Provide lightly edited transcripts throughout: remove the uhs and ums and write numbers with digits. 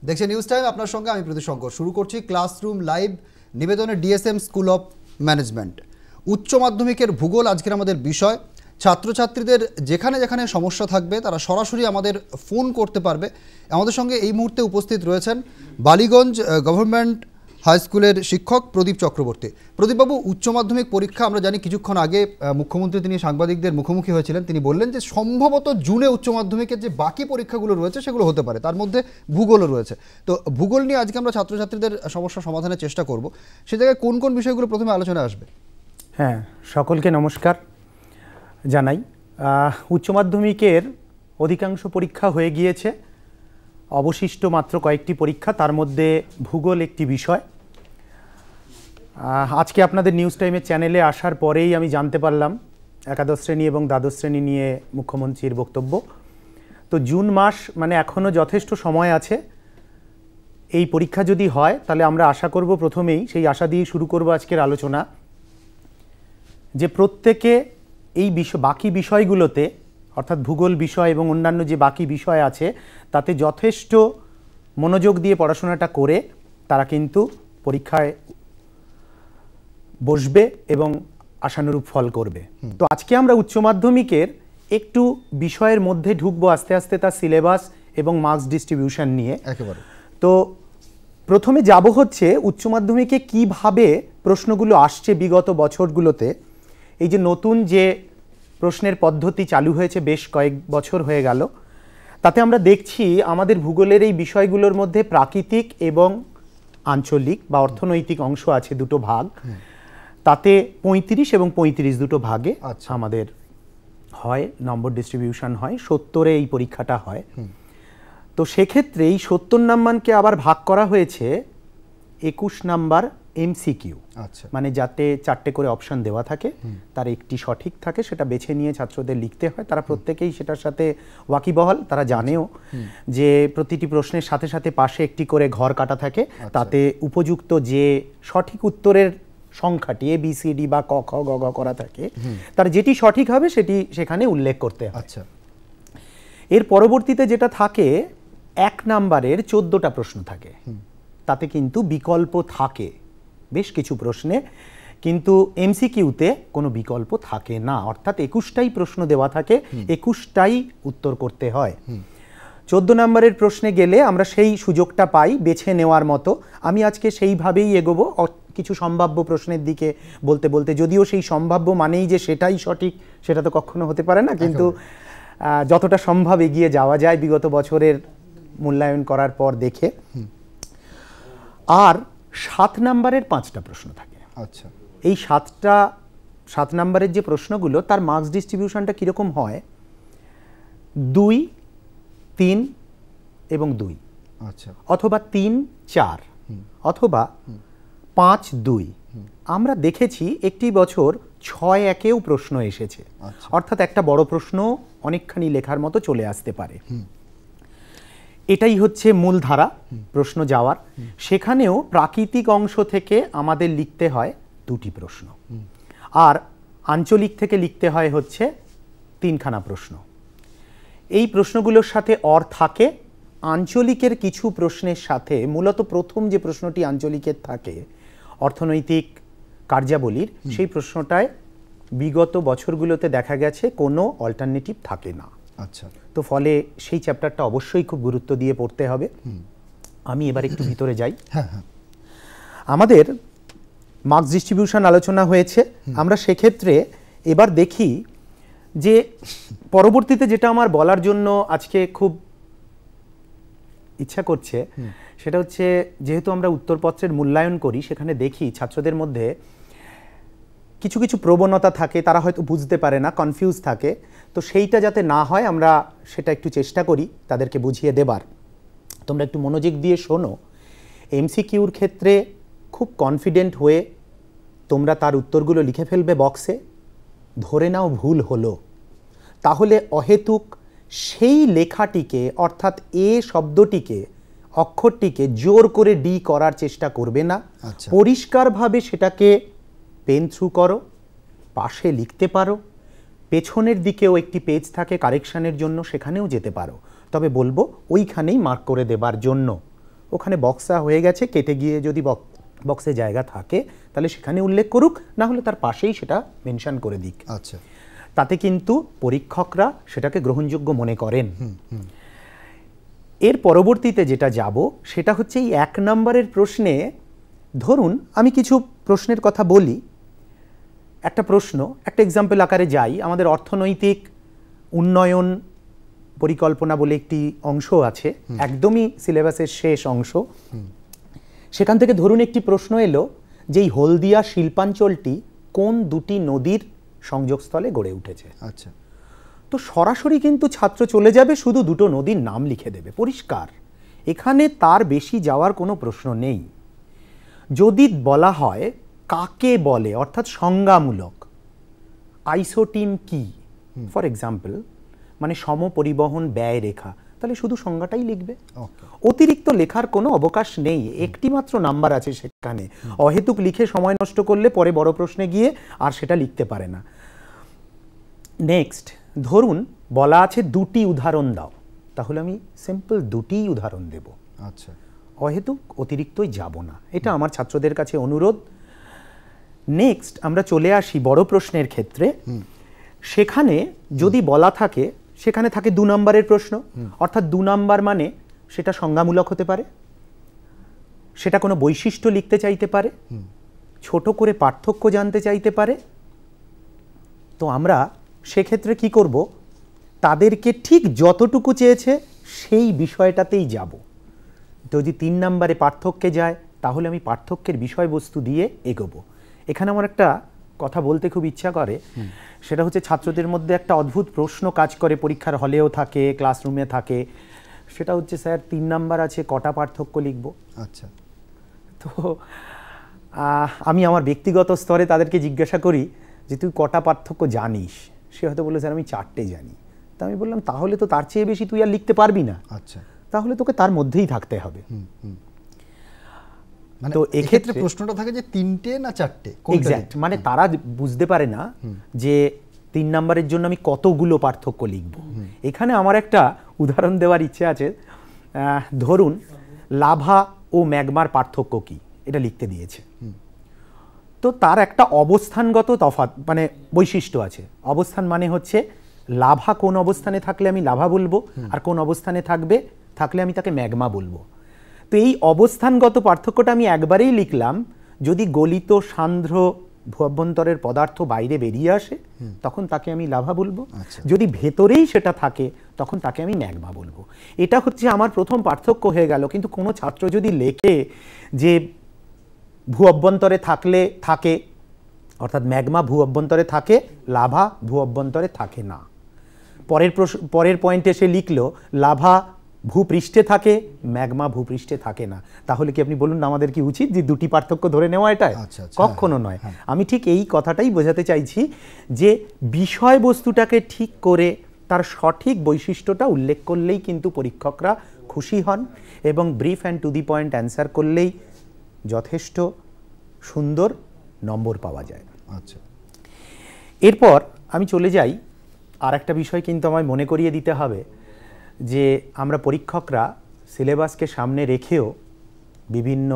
দেখছেন news time, আপনার সঙ্গে আমি প্রীতিশঙ্কর। শুরু করছি ক্লাসরুম লাইভ নিবেদনে ডিএসএম স্কুল অফ ম্যানেজমেন্ট। উচ্চ মাধ্যমিকের ভূগোল আজকের আমাদের বিষয়। ছাত্রছাত্রীদের যেখানে যেখানে সমস্যা থাকবে তারা সরাসরি আমাদের ফোন করতে পারবে। আমাদের সঙ্গে এই মুহূর্তে উপস্থিত রয়েছেন বালিগঞ্জ গভর্নমেন্ট হাই স্কুলের শিক্ষক প্রদীপ চক্রবর্তী। প্রদীপবাবু, উচ্চ মাধ্যমিক পরীক্ষা আমরা জানি কিছুক্ষণ আগে মুখ্যমন্ত্রী তিনি সাংবাদিকদের মুখোমুখি হয়েছিলেন। তিনি বললেন যে সম্ভবত জুনে উচ্চ মাধ্যমিকের যে বাকি পরীক্ষাগুলো রয়েছে সেগুলো হতে পারে, তার মধ্যে ভূগোলও রয়েছে। তো ভূগোল নিয়ে আজকে আমরা ছাত্রছাত্রীদের সমস্যা সমাধানের চেষ্টা করব। সে জায়গায় কোন কোন বিষয়গুলো প্রথমে আলোচনায় আসবে? হ্যাঁ, সকলকে নমস্কার জানাই। উচ্চ মাধ্যমিকের অধিকাংশ পরীক্ষা হয়ে গিয়েছে, অবশিষ্ট মাত্র কয়েকটি পরীক্ষা, তার মধ্যে ভূগোল একটি বিষয়। আজকে আপনাদের নিউজ টাইমের চ্যানেলে আসার পরেই আমি জানতে পারলাম একাদশ শ্রেণী এবং দ্বাদশ শ্রেণী নিয়ে মুখ্যমন্ত্রীর বক্তব্য। তো জুন মাস মানে এখনও যথেষ্ট সময় আছে। এই পরীক্ষা যদি হয় তাহলে আমরা আশা করব, প্রথমেই সেই আশা দিয়ে শুরু করব আজকের আলোচনা, যে প্রত্যেকে এই বাকি বিষয়গুলোতে অর্থাৎ ভূগোল বিষয় এবং অন্যান্য যে বাকি বিষয় আছে তাতে যথেষ্ট মনোযোগ দিয়ে পড়াশোনাটা করে তারা কিন্তু পরীক্ষায় বসবে এবং আশানুরূপ ফল করবে। তো আজকে আমরা উচ্চ মাধ্যমিকের একটু বিষয়ের মধ্যে ঢুকবো আস্তে আস্তে, তার সিলেবাস এবং মার্কস ডিস্ট্রিবিউশন নিয়ে। একেবারে। তো প্রথমে যাব হচ্ছে উচ্চ মাধ্যমিকে কিভাবে প্রশ্নগুলো আসছে বিগত বছরগুলোতে। এই যে নতুন যে প্রশ্নের পদ্ধতি চালু হয়েছে বেশ কয়েক বছর হয়ে গেল, তাতে আমরা দেখছি আমাদের ভূগোলের এই বিষয়গুলোর মধ্যে প্রাকৃতিক এবং আঞ্চলিক বা অর্থনৈতিক অংশ আছে, দুটো ভাগ। তাতে 35 এবং 35 দুটো ভাগে আমাদের হয়, নম্বর ডিস্ট্রিবিউশন হয়, 70-এ এই পরীক্ষাটা হয়। তো সেক্ষেত্রে এই 70 নাম্বারকে আবার ভাগ করা হয়েছে 21 নাম্বার এমসিকিউ, মানে যাতে 4টে করে অপশন দেওয়া থাকে, তার একটি সঠিক থাকে, সেটা বেছে নিয়ে ছাত্রদের লিখতে হয়। তারা প্রত্যেকেই সেটার সাথে ওয়াকিবহাল, তারা জানেও যে প্রতিটি প্রশ্নের সাথে সাথে পাশে একটি করে ঘর কাটা থাকে, তাতে উপযুক্ত যে সঠিক উত্তরের সংখ্যাটি ABCD বা ক খ গ ঘ করা থাকে, তার যেটি সঠিক হবে সেটি সেখানে উল্লেখ করতে হয়। আচ্ছা, এর পরবর্তীতে যেটা থাকে 1 নাম্বারের 14টা প্রশ্ন থাকে, তাতে কিন্তু বিকল্প থাকে বেশ কিছু প্রশ্নে, কিন্তু এমসিকিউতে কোনো বিকল্প থাকে না, অর্থাৎ 21টাই প্রশ্ন দেওয়া থাকে, 21টাই উত্তর করতে হয়। 14 নম্বরের প্রশ্নে গেলে আমরা সেই সুযোগটা পাই বেছে নেওয়ার মতো। আমি আজকে সেইভাবেই এগোবো, কিছু সম্ভাব্য প্রশ্নের দিকে বলতে বলতে, যদিও সেই সম্ভাব্য মানেই যে সেটাই সঠিক সেটা তো কখনো হতে পারে না, কিন্তু যতটা সম্ভব এগিয়ে যাওয়া যায় বিগত বছরের মূল্যায়ন করার পর দেখে। আর 7 নম্বরের 5টা প্রশ্ন থাকে। আচ্ছা, এই 7 নম্বরের যে প্রশ্নগুলো তার মার্কস ডিস্ট্রিবিউশনটা কীরকম হয়, 2, 3 এবং 2, আচ্ছা, অথবা 3, 4, অথবা 5, 2। আমরা দেখেছি একটি বছর 6, 1-এও প্রশ্ন এসেছে, অর্থাৎ একটা বড় প্রশ্ন অনেকখানি লেখার মতো চলে আসতে পারে। এটাই হচ্ছে মূল ধারা প্রশ্ন যাওয়ার। সেখানেও প্রাকৃতিক অংশ থেকে আমাদের লিখতে হয় 2টি প্রশ্ন, আর আঞ্চলিক থেকে লিখতে হয় হচ্ছে 3খানা প্রশ্ন। এই প্রশ্নগুলোর সাথে অর থাকে। আঞ্চলিকের কিছু প্রশ্নের সাথে, মূলত প্রথম যে প্রশ্নটি আঞ্চলিকের থাকে অর্থনৈতিক কার্যাবলীর, সেই প্রশ্নটায় বিগত বছরগুলোতে দেখা গেছে কোনো অল্টারনেটিভ থাকে না। আচ্ছা, তো ফলে সেই চ্যাপ্টারটা অবশ্যই খুব গুরুত্ব দিয়ে পড়তে হবে। আমি এবার একটু ভিতরে যাই। আমাদের মার্কস ডিস্ট্রিবিউশন আলোচনা হয়েছে, আমরা সেক্ষেত্রে এবার দেখি যে পরবর্তীতে যেটা আমার বলার জন্য আজকে খুব ইচ্ছা করছে, সেটা হচ্ছে যেহেতু আমরা উত্তরপত্রের মূল্যায়ন করি, সেখানে দেখি ছাত্রদের মধ্যে কিছু কিছু প্রবণতা থাকে, তারা হয়তো বুঝতে পারে না, কনফিউজ থাকে। তো সেইটা যাতে না হয় আমরা সেটা একটু চেষ্টা করি তাদেরকে বুঝিয়ে দেবার। তোমরা একটু মনোযোগ দিয়ে শোনো। এমসিকিউর ক্ষেত্রে খুব কনফিডেন্ট হয়ে তোমরা তার উত্তরগুলো লিখে ফেলবে বক্সে। ধরে নাও ভুল হলো, তাহলে অহেতুক সেই লেখাটিকে অর্থাৎ এ শব্দটিকে, অক্ষরটিকে জোর করে ডি করার চেষ্টা করবে না। পরিষ্কারভাবে সেটাকে পেন থ্রু করো, পাশে লিখতে পারো, পেছনের দিকেও একটি পেজ থাকে কারেকশানের জন্য, সেখানেও যেতে পারো। তবে বলবো ওইখানেই মার্ক করে দেবার জন্য, ওখানে বক্সা হয়ে গেছে, কেটে গিয়ে যদি বক্সে জায়গা থাকে তাহলে সেখানে উল্লেখ করুক, না হলে তার পাশেই সেটা মেনশন করে দিক। আচ্ছা, তাতে কিন্তু পরীক্ষকরা সেটাকে গ্রহণযোগ্য মনে করেন। এর পরবর্তীতে যেটা যাব সেটা হচ্ছে এই 1 নম্বরের প্রশ্নে, ধরুন আমি কিছু প্রশ্নের কথা বলি। একটা প্রশ্ন, একটা এক্সাম্পল আকারে যাই, আমাদের অর্থনৈতিক উন্নয়ন পরিকল্পনা বলে একটি অংশ আছে, একদমই সিলেবাসের শেষ অংশ। সেখান থেকে ধরুন একটি প্রশ্ন এলো যে এই হলদিয়া শিল্পাঞ্চলটি কোন দুটি নদীর সংযোগস্থলে গড়ে উঠেছে। আচ্ছা, তো সরাসরি কিন্তু ছাত্র চলে যাবে, শুধু দুটো নদীর নাম লিখে দেবে, পরিষ্কার। এখানে তার বেশি যাওয়ার কোনো প্রশ্ন নেই। যদি বলা হয় কাকে বলে, অর্থাৎ সংজ্ঞামূলক, আইসোটিম কি, ফর এক্সাম্পল, মানে সমপরিবহন ব্যয় রেখা, তাহলে শুধু সংজ্ঞাটাই লিখবে, অতিরিক্ত লেখার কোনো অবকাশ নেই। একটি মাত্র নাম্বার আছে সেখানে, অহেতুক লিখে সময় নষ্ট করলে পরে বড় প্রশ্নে গিয়ে আর সেটা লিখতে পারে না। নেক্সট, ধরুন বলা আছে দুটি উদাহরণ দাও, তাহলে আমি সিম্পল দুটিই উদাহরণ দেব। আচ্ছা, অহেতুক অতিরিক্তই যাব না, এটা আমার ছাত্রদের কাছে অনুরোধ। নেক্সট আমরা চলে আসি বড় প্রশ্নের ক্ষেত্রে। সেখানে যদি বলা থাকে, সেখানে থাকে 2 নম্বরের প্রশ্ন, অর্থাৎ 2 নম্বর মানে সেটা সংজ্ঞামূলক হতে পারে, সেটা কোনো বৈশিষ্ট্য লিখতে চাইতে পারে, ছোট করে পার্থক্য জানতে চাইতে পারে। তো আমরা সেক্ষেত্রে কি করব, তাদেরকে ঠিক যতটুকু চেয়েছে সেই বিষয়টাতেই যাব। তো যদি 3 নম্বরে পার্থক্যে যায়, তাহলে আমি পার্থক্যের বিষয়বস্তু দিয়ে এগোবো। এখানে আমার একটা কথা বলতে খুব ইচ্ছা করে, সেটা হচ্ছে ছাত্রদের মধ্যে একটা অদ্ভুত প্রশ্ন কাজ করে, পরীক্ষার হলেও থাকে, ক্লাসরুমে থাকে। সেটা হচ্ছে, স্যার 3 নাম্বার আছে, কটা পার্থক্য লিখব? আচ্ছা, তো আমি আমার ব্যক্তিগত স্তরে তাদেরকে জিজ্ঞাসা করি যে তুই কটা পার্থক্য জানিস? সে হয়তো বললো, স্যার আমি 4টে জানি। তা আমি বললাম, তাহলে তো তার চেয়ে বেশি তুই আর লিখতে পারবি না। আচ্ছা, তাহলে তোকে তার মধ্যেই থাকতে হবে। তো এক্ষেত্রে প্রশ্নটা থাকে যে 3টে না 4টে, এক্স্যাক্ট, মানে তারা বুঝতে পারে না যে 3 নাম্বারের জন্য আমি কতগুলো পার্থক্য লিখব। এখানে আমার একটা উদাহরণ দেওয়ার ইচ্ছে আছে। ধরুন লাভা ও ম্যাগমার পার্থক্য কি, এটা লিখতে দিয়েছে। তো তার একটা অবস্থানগত তফাৎ, মানে বৈশিষ্ট্য আছে। অবস্থান মানে হচ্ছে লাভা কোন অবস্থানে থাকলে আমি লাভা বলবো, আর কোন অবস্থানে থাকলে আমি তাকে ম্যাগমা বলবো। তো এই অবস্থানগত পার্থক্যটা আমি একবারেই লিখলাম। যদি গলিত সান্দ্র ভূঅভ্যন্তরের পদার্থ বাইরে বেরিয়ে আসে, তখন তাকে আমি লাভা বলবো। যদি ভেতরেই সেটা থাকে, তখন তাকে আমি ম্যাগমা বলবো। এটা হচ্ছে আমার প্রথম পার্থক্য হয়ে গেল। কিন্তু কোনো ছাত্র যদি লেখে যে ভূঅভ্যন্তরে থাকে, অর্থাৎ ম্যাগমা ভূঅভ্যন্তরে থাকে, লাভা ভূঅভ্যন্তরে থাকে না, পরের পয়েন্টে সে লিখলো লাভা ভূপৃষ্ঠে থাকে, ম্যাগমা ভূপৃষ্ঠে থাকে না, তাহলে কি আপনি বলুন আমাদের কি উচিত যে দুটি পার্থক্য ধরে নেওয়া? এটা কখনো নয়। আমি ঠিক এই কথাটাই বোঝাতে চাইছি যে বিষয়বস্তুটাকে ঠিক করে তার সঠিক বৈশিষ্ট্যটা উল্লেখ করলেই কিন্তু পরীক্ষকরা খুশি হন, এবং brief and to the point answer করলেই যথেষ্ট সুন্দর নম্বর পাওয়া যায়। আচ্ছা, এরপর আমি চলে যাই, আর একটা বিষয় কিন্তু আমায় মনে করিয়ে দিতে হবে যে আমরা পরীক্ষকরা সিলেবাসকে সামনে রেখেও বিভিন্ন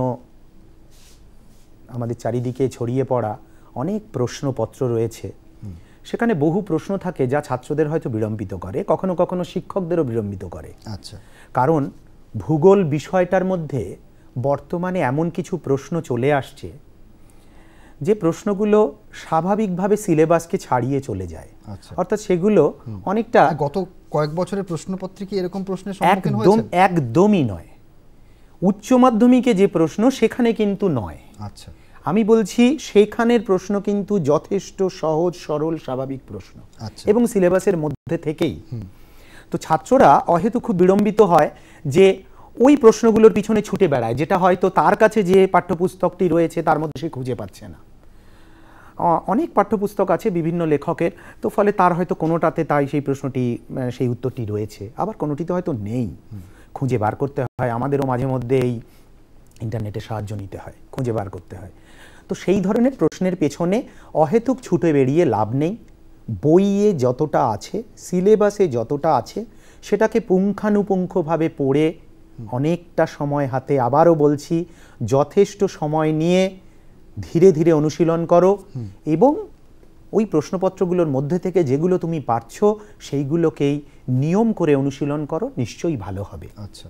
আমাদের চারিদিকে ছড়িয়ে পড়া অনেক প্রশ্নপত্র রয়েছে, সেখানে বহু প্রশ্ন থাকে যা ছাত্রদের হয়তো বিড়ম্বিত করে, কখনো কখনো শিক্ষকদেরও বিড়ম্বিত করে। আচ্ছা, কারণ ভূগোল বিষয়টার মধ্যে বর্তমানে এমন কিছু প্রশ্ন চলে আসছে যে প্রশ্নগুলো স্বাভাবিকভাবে সিলেবাসকে ছাড়িয়ে চলে যায়। অর্থাৎ সেগুলো অনেকটা গত কয়েক বছরের প্রশ্নপত্রে কি এরকম প্রশ্নের সম্মুখীন হয়েছে? একদমই নয়। উচ্চ মাধ্যমিকে যে প্রশ্ন সেখানে কিন্তু নয়। আচ্ছা, আমি বলছি সেখানের প্রশ্ন কিন্তু যথেষ্ট সহজ সরল স্বাভাবিক প্রশ্ন, এবং সিলেবাসের মধ্যে থেকেই। তো ছাত্ররা অহেতুক খুব বিড়ম্বিত হয় যে ওই প্রশ্নগুলোর পিছনে ছুটে বেড়ায়, যেটা হয়তো তার কাছে যে পাঠ্যপুস্তকটি রয়েছে তার মধ্যে সে খুঁজে পাচ্ছে না। অনেক পাঠ্যপুস্তক আছে বিভিন্ন লেখকের, তো ফলে তার হয়তো কোনোটাতে তাই সেই উত্তরটি রয়েছে, আবার কোনোটিতে হয়তো নেই, খুঁজে বার করতে হয়। আমাদেরও মাঝে মধ্যে এই ইন্টারনেটের সাহায্য নিতে হয়, খুঁজে বার করতে হয়। তো সেই ধরনের প্রশ্নের পেছনে অহেতুক ছুটে বেরিয়ে লাভ নেই। বইয়ে যতটা আছে, সিলেবাসে যতটা আছে, সেটাকে পুঙ্খানুপুঙ্খভাবে পড়ে অনেকটা সময় হাতে, আবারও বলছি যথেষ্ট সময় নিয়ে ধীরে ধীরে অনুশীলন করো এবং ওই প্রশ্নপত্রগুলোর মধ্যে থেকে যেগুলো তুমি পারছো সেইগুলোকেই নিয়ম করে অনুশীলন করো, নিশ্চয়ই ভালো হবে। আচ্ছা,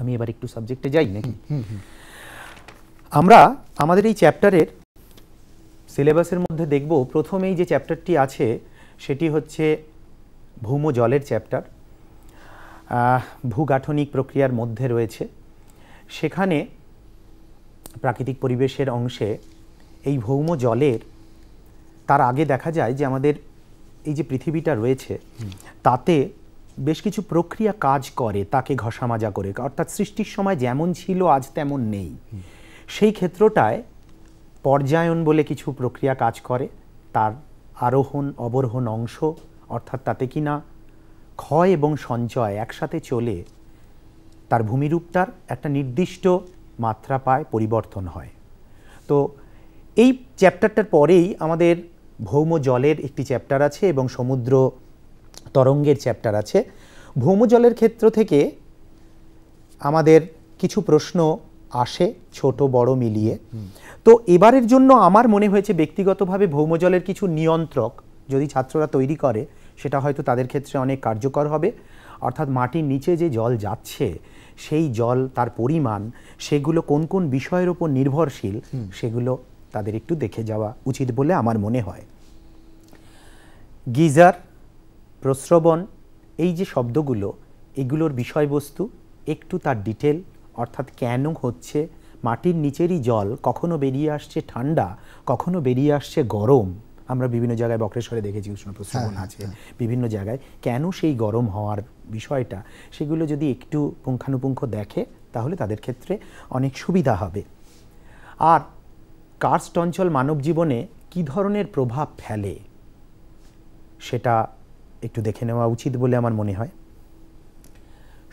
আমি এবার একটু সাবজেক্টে যাই নাকি? আমরা আমাদের এই চ্যাপ্টারের সিলেবাসের মধ্যে দেখব প্রথমেই যে চ্যাপ্টারটি আছে সেটি হচ্ছে ভৌম জলের চ্যাপ্টার। ভূগাঠনিক প্রক্রিয়ার মধ্যে রয়েছে, সেখানে প্রাকৃতিক পরিবেশের অংশে এই ভৌম জলের তার আগে দেখা যায় যে আমাদের এই যে পৃথিবীটা রয়েছে তাতে বেশ কিছু প্রক্রিয়া কাজ করে, তাকে ঘষামাজা করে, অর্থাৎ সৃষ্টির সময় যেমন ছিল আজ তেমন নেই। সেই ক্ষেত্রটায় পর্যায়ন বলে কিছু প্রক্রিয়া কাজ করে, তার আরোহণ অবরোহণ অংশ, অর্থাৎ তাতে কিনা ক্ষয় এবং সঞ্চয় একসাথে চলে তার ভূমিরূপটার একটা নির্দিষ্ট মাত্রা পায়, পরিবর্তন হয়। তো এই চ্যাপ্টারটার পরেই আমাদের ভৌম জলের একটি চ্যাপ্টার আছে এবং সমুদ্র তরঙ্গের চ্যাপ্টার আছে। ভৌম জলের ক্ষেত্র থেকে আমাদের কিছু প্রশ্ন আসে, ছোট বড় মিলিয়ে। তো এবারের জন্য আমার মনে হয়েছে ব্যক্তিগতভাবে ভৌম জলের কিছু নিয়ন্ত্রক যদি ছাত্ররা তৈরি করে সেটা হয়তো তাদের ক্ষেত্রে অনেক কার্যকর হবে। অর্থাৎ মাটির নিচে যে জল যাচ্ছে সেই জল, তার পরিমাণ, সেগুলো কোন কোন বিষয়ের উপর নির্ভরশীল সেগুলো তাদের একটু দেখে যাওয়া উচিত বলে আমার মনে হয়। গিজার, প্রস্রবণ, এই যে শব্দগুলো, এগুলোর বিষয়বস্তু একটু তার ডিটেল, অর্থাৎ কেন হচ্ছে, মাটির নিচেরই জল কখনো বেরিয়ে আসছে ঠান্ডা, কখনো বেরিয়ে আসছে গরম। আমরা বিভিন্ন জায়গায় বক্রেশ্বরে দেখেছি উষ্ণ প্রস্রবণ আছে, বিভিন্ন জায়গায় কেন সেই গরম হওয়ার বিষয়টা, সেগুলো যদি একটু পুঙ্খানুপুঙ্খ দেখে তাহলে তাদের ক্ষেত্রে অনেক সুবিধা হবে। আর কার্স্ট অঞ্চল মানব জীবনে কী ধরনের প্রভাব ফেলে সেটা একটু দেখে নেওয়া উচিত বলে আমার মনে হয়।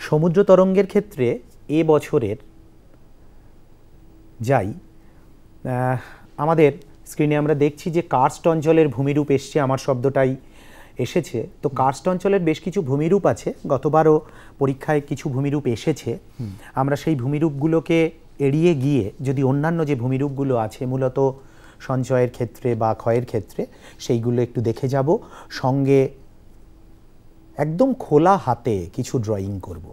সমুদ্র তরঙ্গের ক্ষেত্রে এ বছরের যাই, আমাদের স্ক্রিনে আমরা দেখছি যে কার্স্ট অঞ্চলের ভূমিরূপ এসছে, আমার শব্দটাই এসেছে। তো কার্স্ট অঞ্চলের বেশ কিছু ভূমিরূপ আছে, গতবারও পরীক্ষায় কিছু ভূমিরূপ এসেছে। আমরা সেই ভূমিরূপগুলোকে এড়িয়ে গিয়ে যদি অন্যান্য যে ভূমিরূপগুলো আছে মূলত সঞ্চয়ের ক্ষেত্রে বা ক্ষয়ের ক্ষেত্রে, সেইগুলো একটু দেখে যাব। সঙ্গে একদম খোলা হাতে কিছু ড্রয়িং করব,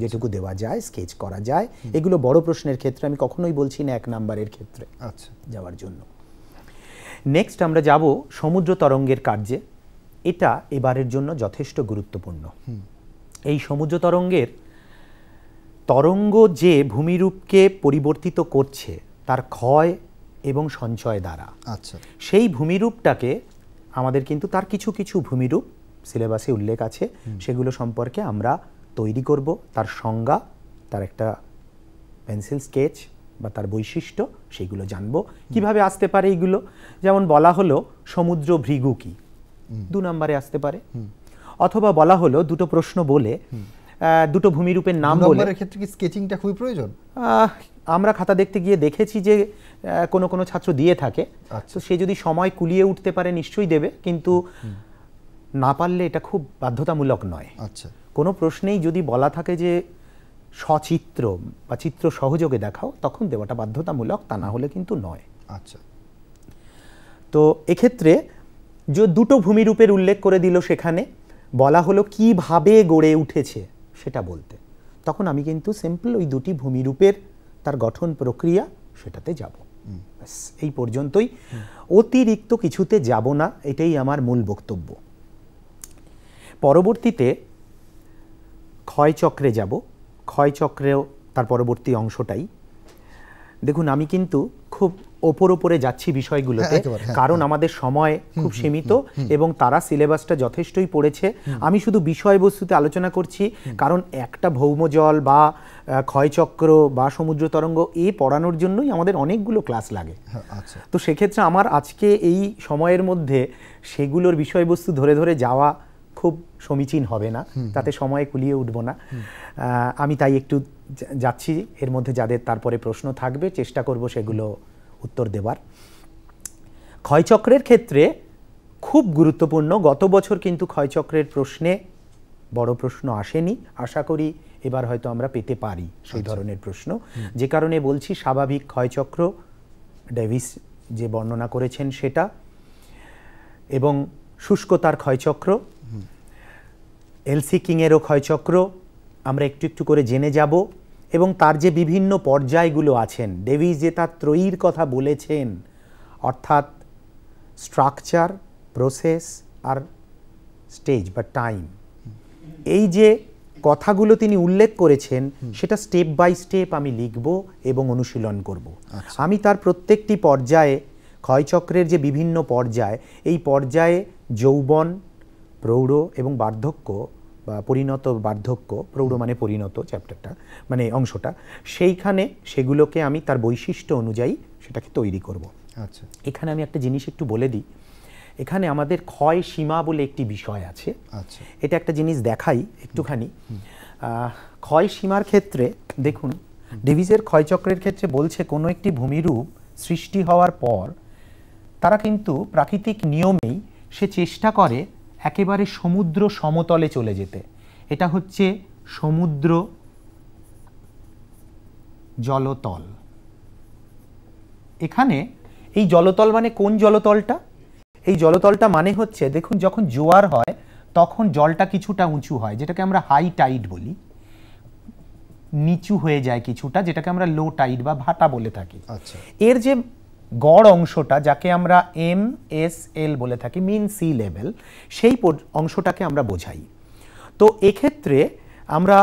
যেটুকু দেওয়া যায়, স্কেচ করা যায়। এগুলো বড় প্রশ্নের ক্ষেত্রে, আমি কখনোই বলছি না 1 নাম্বারের ক্ষেত্রে যাওয়ার জন্য। নেক্সট আমরা যাব সমুদ্র তরঙ্গের কার্যে। এটা এবারের জন্য যথেষ্ট গুরুত্বপূর্ণ। এই সমুদ্র তরঙ্গের তরঙ্গ যে ভূমিরূপকে পরিবর্তিত করছে তার ক্ষয় এবং সঞ্চয় দ্বারা, আচ্ছা, সেই ভূমিরূপটাকে আমাদের কিন্তু তার কিছু কিছু ভূমিরূপ সিলেবাসে উল্লেখ আছে, সেগুলো সম্পর্কে আমরা তৈরি করব। তার সংজ্ঞা, তার একটা পেন্সিল স্কেচ বা তার বৈশিষ্ট্য, সেগুলো জানবো। কিভাবে আসতে পারে এইগুলো? যেমন বলা হলো সমুদ্র ভৃগু কি, 2 নম্বরে আসতে পারে। অথবা বলা হলো দুটো প্রশ্ন বলে দুটো ভূমিরূপের নাম বলে। এর ক্ষেত্রে কি স্কেচিংটা খুবই প্রয়োজন? আমরা খাতা দেখতে গিয়ে দেখেছি যে কোনো কোনো ছাত্র দিয়ে থাকে। তো সে যদি সময় কুলিয়ে উঠতে পারে নিশ্চয়ই দেবে, কিন্তু না পারলে এটা খুব বাধ্যতামূলক নয়। আচ্ছা, কোনো প্রশ্নেই যদি বলা থাকে যে সচিত্র বা চিত্র সহযোগে দেখাও, তখন দেওয়াটা বাধ্যতামূলক, তা না হলে কিন্তু নয়। আচ্ছা, তো এক্ষেত্রে যে দুটো ভূমিরূপের উল্লেখ করে দিল, সেখানে বলা হলো কিভাবে গড়ে উঠেছে সেটা বলতে, তখন আমি কিন্তু সিম্পল ওই দুটি ভূমিরূপের তার গঠন প্রক্রিয়া সেটাতে যাব। এই পর্যন্তই, অতিরিক্ত কিছুতে যাব না, এটাই আমার মূল বক্তব্য। পরবর্তীতে ক্ষয়চক্রে যাব। ক্ষয়চক্রেও তার পরবর্তী অংশটাই দেখুন। আমি কিন্তু খুব ওপরে যাচ্ছি বিষয়গুলোতে, কারণ আমাদের সময় খুব সীমিত এবং তারা সিলেবাসটা যথেষ্টই পড়েছে। আমি শুধু বিষয়বস্তুতে আলোচনা করছি, কারণ একটা ভৌমজল বা ক্ষয়চক্র বা সমুদ্র তরঙ্গ এই পড়ানোর জন্যই আমাদের অনেকগুলো ক্লাস লাগে। তো সেক্ষেত্রে আমার আজকে এই সময়ের মধ্যে সেগুলোর বিষয়বস্তু ধরে ধরে যাওয়া খুব সমীচীন হবে না, তাতে সময় কুলিয়ে উঠব না। আমি তাই একটু যাচ্ছি, এর মধ্যে যাদের তারপরে প্রশ্ন থাকবে চেষ্টা করব সেগুলো উত্তর দেবার। ক্ষয়চক্রের ক্ষেত্রে খুব গুরুত্বপূর্ণ, গত বছর কিন্তু ক্ষয়চক্রের প্রশ্নে বড় প্রশ্ন আসেনি, আশা করি এবার হয়তো আমরা পেতে পারি সেই ধরনের প্রশ্ন। যে কারণে বলছি স্বাভাবিক ক্ষয়চক্র ডেভিস যে বর্ণনা করেছেন সেটা, এবং শুষ্কতার ক্ষয়চক্র, এলসি কিংয়েরও ক্ষয়চক্র আমরা একটু একটু করে জেনে যাব, এবং তার যে বিভিন্ন পর্যায়গুলো আছেন, ডেভিস যে তার ত্রয়ীর কথা বলেছেন, অর্থাৎ স্ট্রাকচার, প্রসেস আর স্টেজ বা টাইম, এই যে কথাগুলো তিনি উল্লেখ করেছেন সেটা স্টেপ বাই স্টেপ আমি লিখব এবং অনুশীলন করব। আমি তার প্রত্যেকটি পর্যায়ে, ক্ষয়চক্রের যে বিভিন্ন পর্যায়, এই পর্যায়ে যৌবন, প্রৌঢ় এবং বার্ধক্য বা পরিণত বার্ধক্য, প্রৌঢ় মানে পরিণত চ্যাপ্টারটা মানে অংশটা, সেইখানে সেগুলোকে আমি তার বৈশিষ্ট্য অনুযায়ী সেটাকে তৈরি করব। আচ্ছা, এখানে আমি একটা জিনিস একটু বলে দিই, এখানে আমাদের ক্ষয় সীমা বলে একটি বিষয় আছে। আচ্ছা, এটা একটা জিনিস দেখাই একটুখানি। ক্ষয় সীমার ক্ষেত্রে দেখুন, ডেভিসের ক্ষয়চক্রের ক্ষেত্রে বলছে কোনো একটি ভূমিরূপ সৃষ্টি হওয়ার পর তারা কিন্তু প্রাকৃতিক নিয়মেই সে চেষ্টা করে একেবারে সমুদ্র সমতলে চলে যেতে। এটা হচ্ছে সমুদ্র জলতল। এখানে এই জলতল মানে কোন জলতলটা? এই জলতলটা মানে হচ্ছে, দেখুন যখন জোয়ার হয় তখন জলটা কিছুটা উঁচু হয়, যেটাকে আমরা হাই টাইড বলি, নিচু হয়ে যায় কিছুটা, যেটাকে আমরা লো টাইড বা ভাটা বলে থাকি। আচ্ছা, এর যে গড় অংশটা যাকে আমরা MSL বলে থাকি, মিন সি লেভেল, সেই অংশটাকে আমরা বোঝাই। তো এক্ষেত্রে আমরা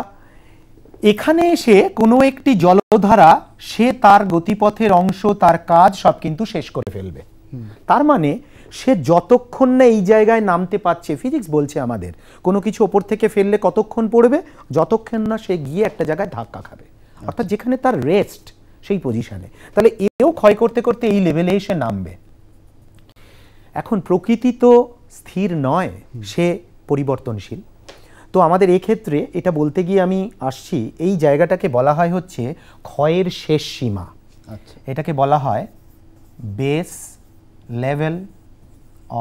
এখানে এসে কোনো একটি জলধারা সে তার গতিপথের অংশ, তার কাজ সব কিন্তু শেষ করে ফেলবে। তার মানে সে যতক্ষণ না এই জায়গায় নামতে পারছে, ফিজিক্স বলছে আমাদের কোনো কিছু ওপর থেকে ফেললে কতক্ষণ পড়বে, যতক্ষণ না সে গিয়ে একটা জায়গায় ধাক্কা খাবে, অর্থাৎ যেখানে তার রেস্ট সেই পজিশনে। তাহলে এও ক্ষয় করতে করতে এই লেভেলে এসে নামবে। এখন প্রকৃতি তো স্থির নয়, সে পরিবর্তনশীল। তো আমাদের এক্ষেত্রে এটা বলতে গিয়ে আমি আসছি, এই জায়গাটাকে বলা হয় হচ্ছে ক্ষয়ের শেষ সীমা। আচ্ছা, এটাকে বলা হয় বেস লেভেল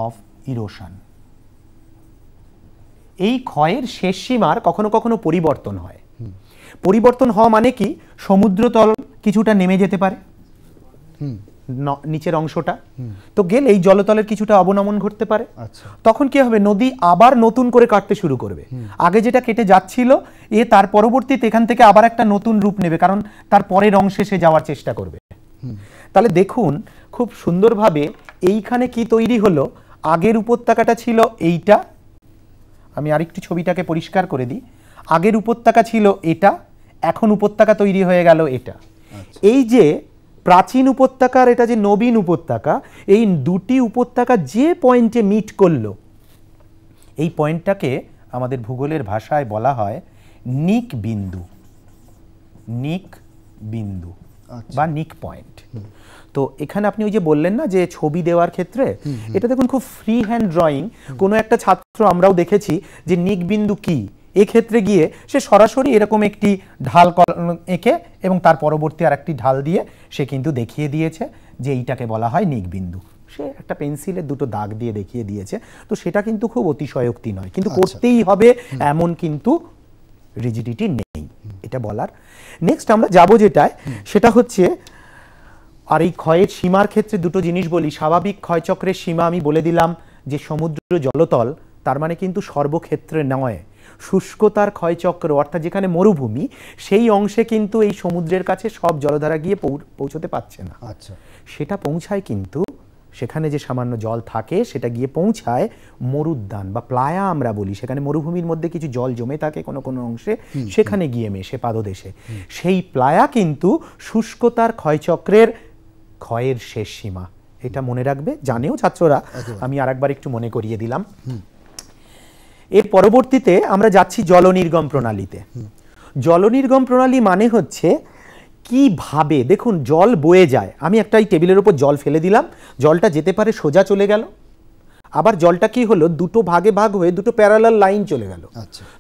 অফ ইরোশন। এই ক্ষয়ের শেষ সীমার কখনো কখনো পরিবর্তন হয়। পরিবর্তন হওয়া মানে কি, সমুদ্রতল কিছুটা নেমে যেতে পারে, নিচের অংশটা তো গেলে এই জলতলের কিছুটা অবনমন ঘটতে পারে। আচ্ছা, তখন কি হবে, নদী আবার নতুন করে কাটতে শুরু করবে। আগে যেটা কেটে যাচ্ছিল তার পরবর্তীতে এখান থেকে আবার একটা নতুন রূপ নেবে, কারণ তার পরের অংশে সে যাওয়ার চেষ্টা করবে। তাহলে দেখুন খুব সুন্দরভাবে এইখানে কি তৈরি হলো, আগের উপত্যকাটা ছিল এইটা, আমি আরেকটু ছবিটাকে পরিষ্কার করে দিই, আগের উপত্যকা ছিল এটা, এখন উপত্যকা তৈরি হয়ে গেল এটা। এই যে প্রাচীন উপত্যকার এটা যে নবীন উপত্যকা, এই দুটি উপত্যকা যে পয়েন্টে মিট করলো, এই পয়েন্টটাকে আমাদের ভূগোলের ভাষায় বলা হয় নিক বিন্দু, নিক বিন্দু বা নিক পয়েন্ট। তো এখানে আপনি ওই যে বললেন না যে ছবি দেওয়ার ক্ষেত্রে, এটা দেখুন খুব ফ্রি হ্যান্ড ড্রয়িং। কোনো একটা ছাত্র আমরাও দেখেছি যে নিক বিন্দু কি, এক্ষেত্রে গিয়ে সে সরাসরি এরকম একটি ঢাল এঁকে এবং তার পরবর্তী আর একটি ঢাল দিয়ে সে কিন্তু দেখিয়ে দিয়েছে যে এইটাকে বলা হয় নিক বিন্দু। সে একটা পেন্সিলের দুটো দাগ দিয়ে দেখিয়ে দিয়েছে। তো সেটা কিন্তু খুব অতিশয়োক্তি নয়, কিন্তু করতেই হবে এমন কিন্তু রিজিডিটি নেই, এটা বলার। নেক্সট আমরা যাব যেটায়, সেটা হচ্ছে, আর এই ক্ষয়ের সীমার ক্ষেত্রে দুটো জিনিস বলি। স্বাভাবিক ক্ষয়চক্রের সীমা আমি বলে দিলাম যে সমুদ্র জলতল, তার মানে কিন্তু সর্বক্ষেত্রে নয়। শুষ্কতার ক্ষয়চক্র অর্থাৎ যেখানে মরুভূমি, সেই অংশে কিন্তু এই সমুদ্রের কাছে সব জলধারা গিয়ে পৌঁছতে পারছে না। আচ্ছা, সেটা পৌঁছায় কিন্তু সেখানে যে সামান্য জল থাকে সেটা গিয়ে পৌঁছায় মরুদ্যান বা প্লায়া আমরা বলি, সেখানে মরুভূমির মধ্যে কিছু জল জমে থাকে কোনো কোনো অংশে, সেখানে গিয়ে মেশে পাদদেশে। সেই প্লায়া কিন্তু শুষ্কতার ক্ষয়চক্রের ক্ষয়ের শেষ সীমা, এটা মনে রাখবে, জানেও ছাত্ররা, আমি আরেকবার একটু মনে করিয়ে দিলাম। এর পরবর্তীতে আমরা যাচ্ছি জলনির্গম প্রণালীতে। জলনির্গম প্রণালী মানে হচ্ছে কিভাবে, দেখুন জল বয়ে যায়, আমি একটা এই টেবিলের উপর জল ফেলে দিলাম, জলটা যেতে পারে সোজা চলে গেল, আবার জলটা কি হলো দুটো ভাগে ভাগ হয়ে দুটো প্যারালাল লাইন চলে গেল।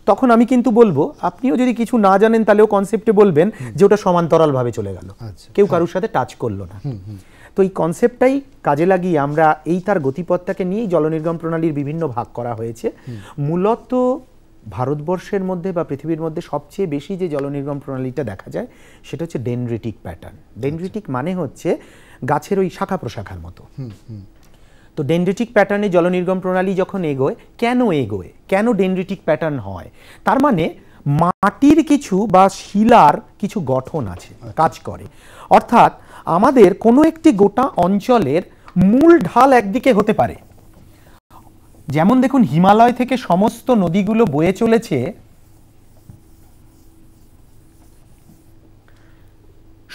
তখন আমি কিন্তু বলবো, আপনিও যদি কিছু না জানেন তাহলেও কনসেপ্টে বলবেন যে ওটা সমান্তরাল ভাবে চলে গেল, কেউ কারোর সাথে টাচ করলো না। তো এই কনসেপ্টটাই কাজে লাগিয়ে আমরা এই তার গতিপথটাকে নিয়েই জলনির্গম প্রণালীর বিভিন্ন ভাগ করা হয়েছে। মূলত ভারতবর্ষের মধ্যে বা পৃথিবীর মধ্যে সবচেয়ে বেশি যে জলনির্গম প্রণালীটা দেখা যায় সেটা হচ্ছে ডেনড্রিটিক প্যাটার্ন। ডেনড্রিটিক মানে হচ্ছে গাছের ওই শাখা প্রশাখার মতো। তো ডেনড্রিটিক প্যাটার্নে জলনির্গম প্রণালী যখন এগোয়, কেন ডেনড্রিটিক প্যাটার্ন হয়, তার মানে মাটির কিছু বা শিলার কিছু গঠন আছে, কাজ করে। অর্থাৎ আমাদের কোনো একটি গোটা অঞ্চলের মূল ঢাল একদিকে হতে পারে, যেমন দেখুন হিমালয় থেকে সমস্ত নদীগুলো বয়ে চলেছে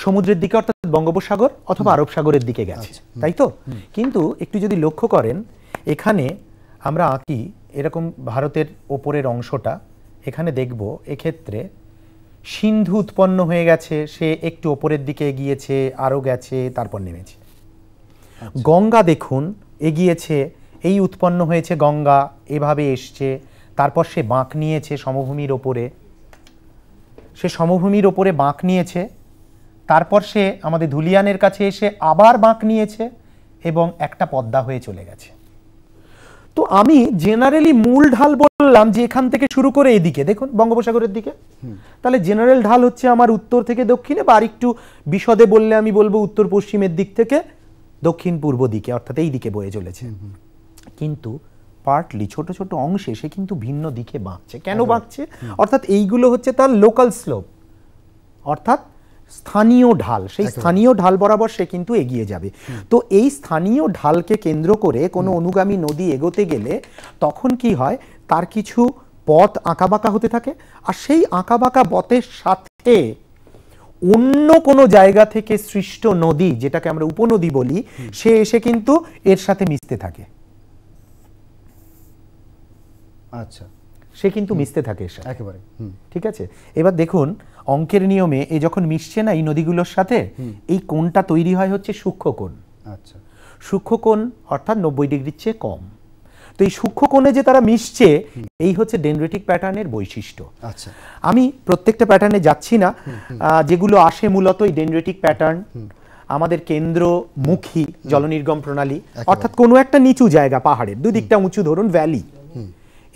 সমুদ্রের দিকে, অর্থাৎ বঙ্গোপসাগর অথবা আরব সাগরের দিকে গেছে, তাই তো? কিন্তু একটু যদি লক্ষ্য করেন, এখানে আমরা আঁকি এরকম ভারতের ওপরের অংশটা, এখানে দেখব এক্ষেত্রে সিন্ধু উৎপন্ন হয়ে গেছে, সে একটু ওপরের দিকে এগিয়েছে, আরও গেছে, তারপর নেমেছে। গঙ্গা দেখুন এগিয়েছে, এই উৎপন্ন হয়েছে গঙ্গা, এভাবে এসছে, তারপর সে বাঁক নিয়েছে সমভূমির ওপরে, সে সমভূমির ওপরে বাঁক নিয়েছে, তারপর সে আমাদের ধুলিয়ানের কাছে এসে আবার বাঁক নিয়েছে এবং একটা পদ্মা হয়ে চলে গেছে। তো আমি জেনারেলি মূল ঢাল বললাম যে এখান থেকে শুরু করে এদিকে দেখুন বঙ্গোপসাগরের দিকে, তাহলে জেনারেল ঢাল হচ্ছে আমার উত্তর থেকে দক্ষিণে, বা আরেকটু বিশদে বললে আমি বলবো উত্তর পশ্চিমের দিক থেকে দক্ষিণ পূর্ব দিকে, অর্থাৎ এই দিকে বয়ে চলেছে। কিন্তু পার্টলি ছোট ছোট অংশে সে কিন্তু ভিন্ন দিকে বাঁকছে। কেন বাঁকছে? অর্থাৎ এইগুলো হচ্ছে তার লোকাল স্লোপ, অর্থাৎ স্থানীয় ঢাল। সেই স্থানীয় ঢাল বরাবর সে কিন্তু এগিয়ে যাবে। তো এই স্থানীয় ঢালকে কেন্দ্র করে কোনো অনুগামী নদী এগোতে গেলে তখন কি হয়, তার কিছু পথ আঁকাবাঁকা হতে থাকে, আর সেই আঁকাবাঁকা পথের সাথে অন্য কোনো জায়গা থেকে সৃষ্ট নদী, যেটাকে আমরা উপনদী বলি, সে এসে কিন্তু এর সাথে মিশতে থাকে। আচ্ছা, সে কিন্তু মিশতে থাকে এর সাথে একেবারে। ঠিক আছে। এবার দেখুন অঙ্কের নিয়মে এ যখন মিশছে না এই নদীগুলোর সাথে, এই কোণটা তৈরি হয় হচ্ছে সূক্ষ্ম কোণ। আচ্ছা, সূক্ষ্ম কোণ অর্থাৎ 90 ডিগ্রির চেয়ে কম। তো এই সূক্ষ্ম কোণে যে তারা মিশছে, এই হচ্ছে ডেনড্রিটিক প্যাটার্নের বৈশিষ্ট্য। আচ্ছা, আমি প্রত্যেকটা প্যাটার্নে যাচ্ছি না, যেগুলো আসে মূলত এই ডেনড্রিটিক প্যাটার্ন আমাদের কেন্দ্রমুখী জলনির্গম প্রণালী, অর্থাৎ কোনো একটা নিচু জায়গা, পাহাড়ের দুদিকটা উঁচু, ধরুন ভ্যালি,